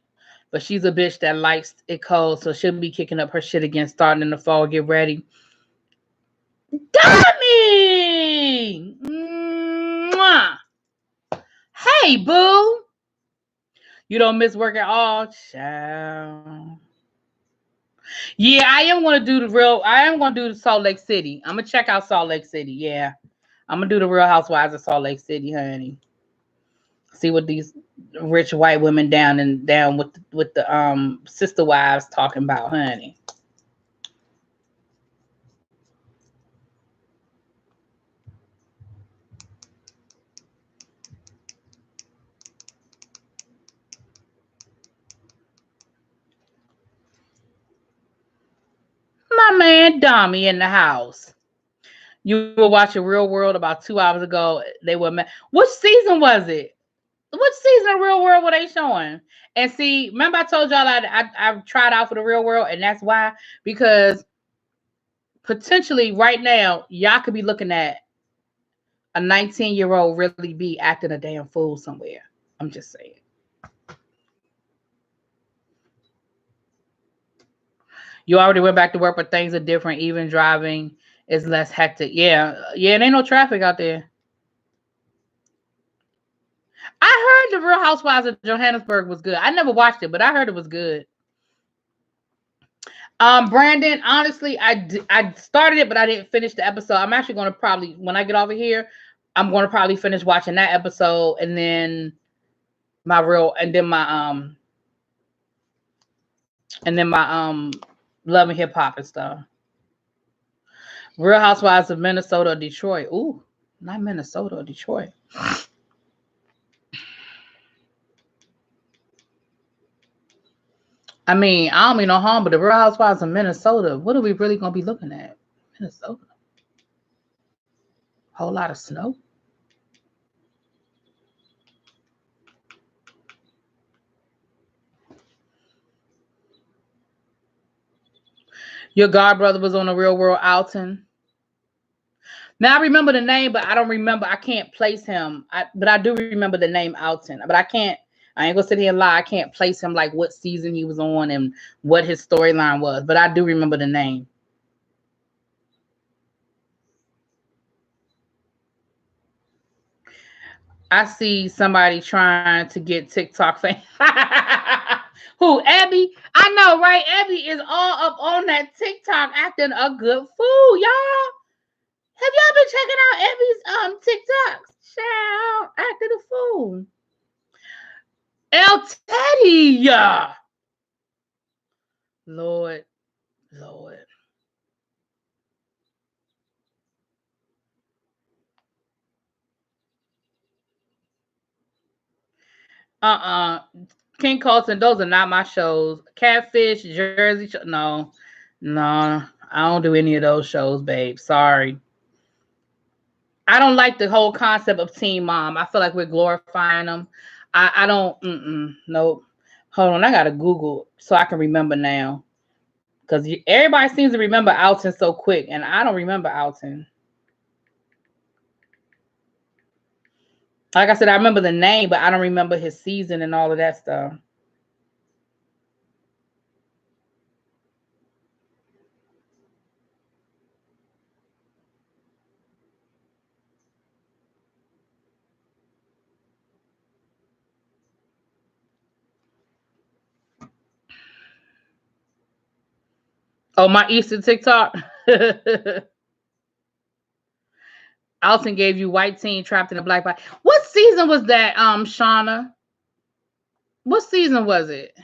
But she's a bitch that likes it cold, so she'll be kicking up her shit again starting in the fall. Get ready. Dummy! Mwah! Hey, boo! You don't miss work at all? Child. Yeah, I am going to do the Salt Lake City. I'm going to check out Salt Lake City. Yeah. I'm going to do the Real Housewives of Salt Lake City, honey. See what these rich white women down with the sister wives talking about, honey. My man Dommy in the house. You were watching Real World about 2 hours ago. They were Which season was it? Which season of Real World were they showing? And see, remember I told y'all I tried out for the Real World, and that's why, because potentially right now y'all could be looking at a 19-year-old really be acting a damn fool somewhere. I'm just saying. You already went back to work, but things are different. Even driving is less hectic. Yeah, there ain't no traffic out there. I heard the Real Housewives of Johannesburg was good. I never watched it, but I heard it was good. Brandon, honestly, I started it, but I didn't finish the episode. I'm actually going to probably, when I get over here, I'm going to probably finish watching that episode, and then my Love and Hip Hop and stuff. Real Housewives of Minnesota or Detroit. Ooh, not Minnesota or Detroit. I mean, I don't mean no harm, but the Real Housewives of Minnesota, what are we really going to be looking at? Minnesota. Whole lot of snow. Your godbrother was on the Real World Alton. Now I remember the name, but I don't remember. I can't place him. But I do remember the name Alton. But I ain't gonna sit here and lie. I can't place him like what season he was on and what his storyline was. But I do remember the name. I see somebody trying to get TikTok fame. Who, Abby? I know, right? Abby is all up on that TikTok acting a good fool, y'all. Have y'all been checking out Abby's TikToks? Child, acting a fool. El Teddy. Lord. Uh-uh. King Colton, those are not my shows. Catfish, Jersey, no. I don't do any of those shows, babe. Sorry. I don't like the whole concept of Teen Mom. I feel like we're glorifying them. I don't, nope. Hold on, I gotta Google so I can remember now. Because everybody seems to remember Alton so quick, and I don't remember Alton. Like I said, I remember the name, but I don't remember his season and all of that stuff. Oh, my Easter TikTok. Alton gave you white teen trapped in a black body. What season was that, Shauna? What season was it?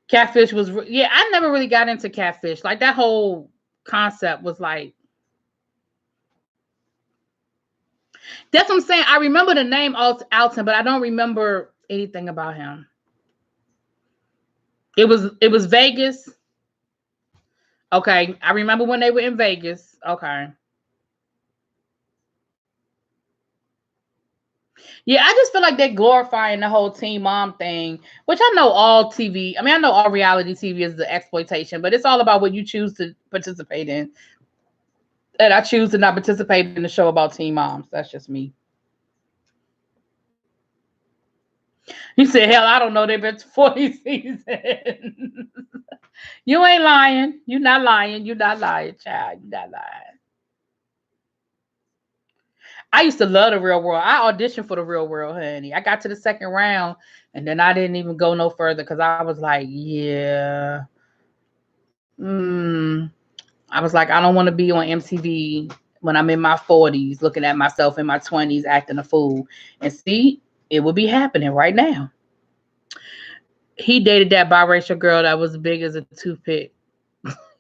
Catfish was, yeah, I never really got into Catfish. Like that whole concept was like, that's what I'm saying. I remember the name Alton, but I don't remember anything about him. It was Vegas. Okay, I remember when they were in Vegas. Okay. Yeah, I just feel like they're glorifying the whole teen mom thing, which I know all TV. I mean, I know all reality TV is the exploitation, but it's all about what you choose to participate in. And I choose to not participate in the show about teen moms. That's just me. He said, hell, I don't know. They've been 40 seasons. You ain't lying. You not lying. You not lying, child. You not lying. I used to love the Real World. I auditioned for the Real World, honey. I got to the second round, and then I didn't even go no further because I was like, yeah. I was like, I don't want to be on MTV when I'm in my 40s, looking at myself in my 20s, acting a fool. And see, it would be happening right now. He dated that biracial girl that was big as a toothpick.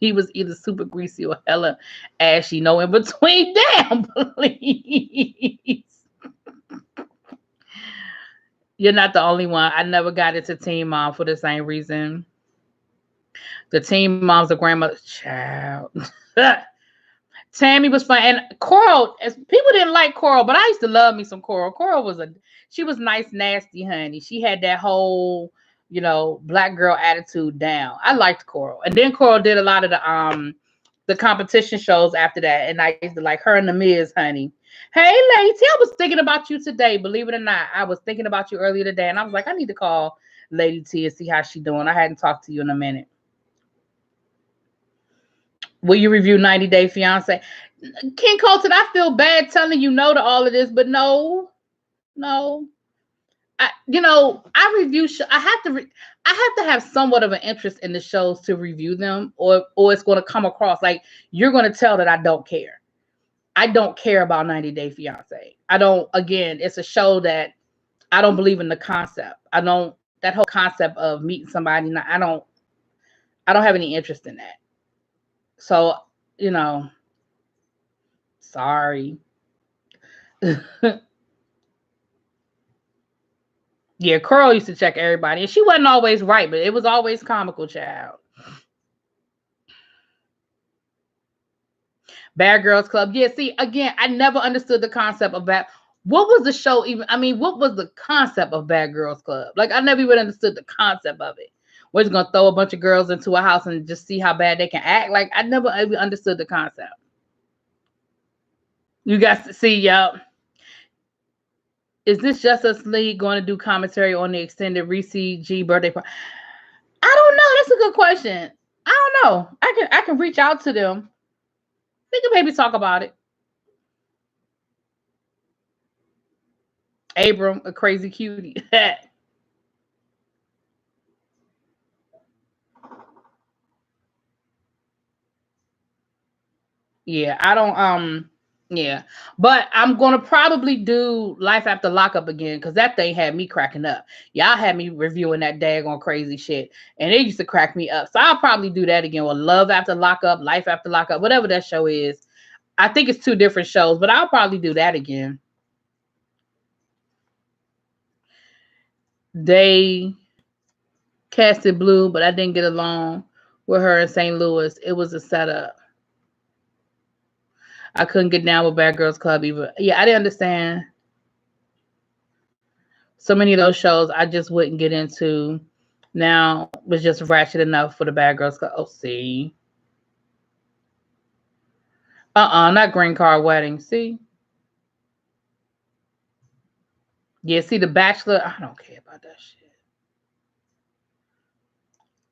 He was either super greasy or hella ashy, no in between. Damn, please. You're not the only one. I never got into Teen Mom for the same reason. The Teen Mom's a grandmother's child. Tammy was fun, and Coral. People didn't like Coral, but I used to love me some Coral. Coral she was nice, nasty, honey. She had that whole, black girl attitude down. I liked Coral, and then Coral did a lot of the competition shows after that, and I used to like her and the Miz, honey. Hey, lady, I was thinking about you today. Believe it or not, I was thinking about you earlier today, and I was like, I need to call Lady T and see how she doing. I hadn't talked to you in a minute. Will you review 90 Day Fiance? King Colton, I feel bad telling you no to all of this, but no. I review. I have to have somewhat of an interest in the shows to review them, or it's going to come across like you're going to tell that I don't care. I don't care about 90 Day Fiance. I don't. Again, it's a show that I don't believe in the concept. I don't. That whole concept of meeting somebody. I don't have any interest in that. So, sorry. Yeah, Coral used to check everybody, and she wasn't always right, but it was always comical, child. Bad Girls Club. Yeah, see, again, I never understood the concept of that. What was the show even? I mean, what was the concept of Bad Girls Club? Like, I never even understood the concept of it. We're just gonna throw a bunch of girls into a house and just see how bad they can act. Like, I never even understood the concept. You guys see, y'all. Is this Justice League going to do commentary on the extended Reese G birthday party? I don't know. That's a good question. I don't know. I can reach out to them. We can maybe talk about it. Abram, a crazy cutie. Yeah, I don't yeah. But I'm gonna probably do Life After Lockup again because that thing had me cracking up. Y'all had me reviewing that daggone crazy shit. And it used to crack me up. So I'll probably do that again with Love After Lockup, Life After Lockup, whatever that show is. I think it's 2 different shows, but I'll probably do that again. They casted Blue, but I didn't get along with her in St. Louis. It was a setup. I couldn't get down with Bad Girls Club either. Yeah, I didn't understand. So many of those shows I just wouldn't get into. Now was just ratchet enough for the Bad Girls Club. Oh, see. Not Green Card Wedding. See? Yeah, see, The Bachelor. I don't care about that shit.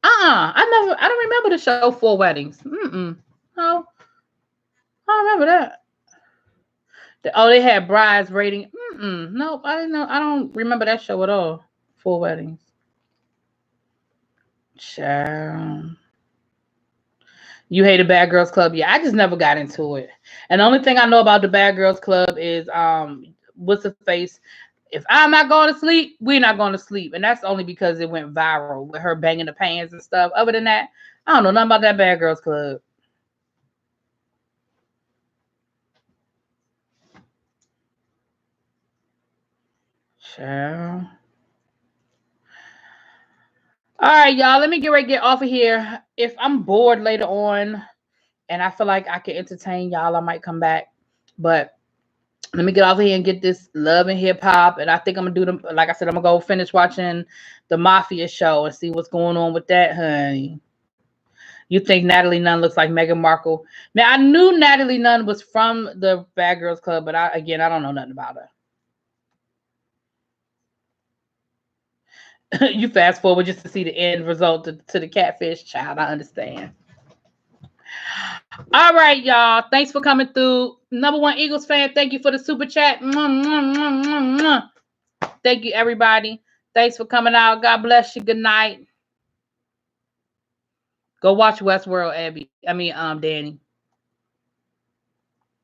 I don't remember the show 4 Weddings. No. I don't remember that. They had brides rating. Nope, I didn't know. I don't remember that show at all. 4 Weddings. Child. You hate the Bad Girls Club? Yeah, I just never got into it. And the only thing I know about the Bad Girls Club is what's the face? If I'm not going to sleep, we're not going to sleep. And that's only because it went viral with her banging the pans and stuff. Other than that, I don't know nothing about that Bad Girls Club. Child. All right, y'all. Let me get off of here. If I'm bored later on and I feel like I can entertain y'all, I might come back. But Let me get off here and get this Love and Hip Hop. And I think I'm going to do them. Like I said, I'm going to go finish watching the Mafia show and see what's going on with that, honey. You think Natalie Nunn looks like Meghan Markle? Now, I knew Natalie Nunn was from the Bad Girls Club, but I don't know nothing about her. You fast forward just to see the end result to the catfish child. I understand. All right, y'all. Thanks for coming through. Number one Eagles fan, thank you for the super chat. Thank you, everybody. Thanks for coming out. God bless you. Good night. Go watch Westworld, Abby. Danny.